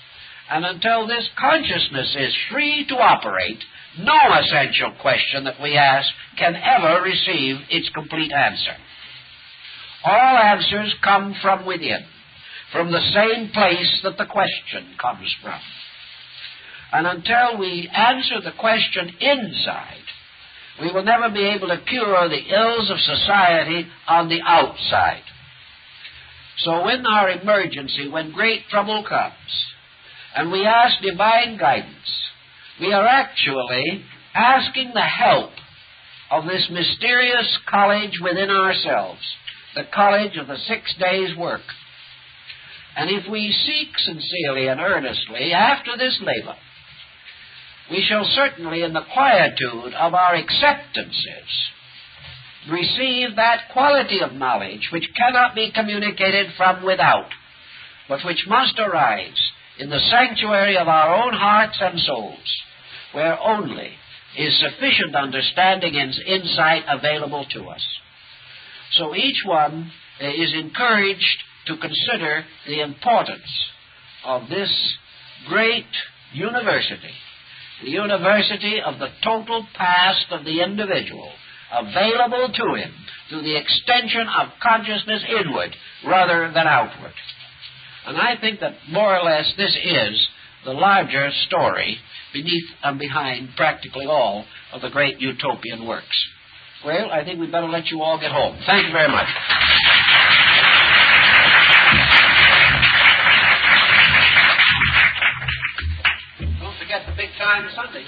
And until this consciousness is free to operate, no essential question that we ask can ever receive its complete answer. All answers come from within, from the same place that the question comes from. And until we answer the question inside, we will never be able to cure the ills of society on the outside. So in our emergency, when great trouble comes, and we ask divine guidance, we are actually asking the help of this mysterious college within ourselves, the college of the 6 days' work. And if we seek sincerely and earnestly after this labor, we shall certainly, in the quietude of our acceptances, receive that quality of knowledge which cannot be communicated from without, but which must arise in the sanctuary of our own hearts and souls, where only is sufficient understanding and insight available to us. So each one is encouraged to consider the importance of this great university, the university of the total past of the individual, available to him through the extension of consciousness inward rather than outward. And I think that more or less this is the larger story beneath and behind practically all of the great utopian works. Well, I think we'd better let you all get home. Thank you very much. Don't forget the big time Sunday.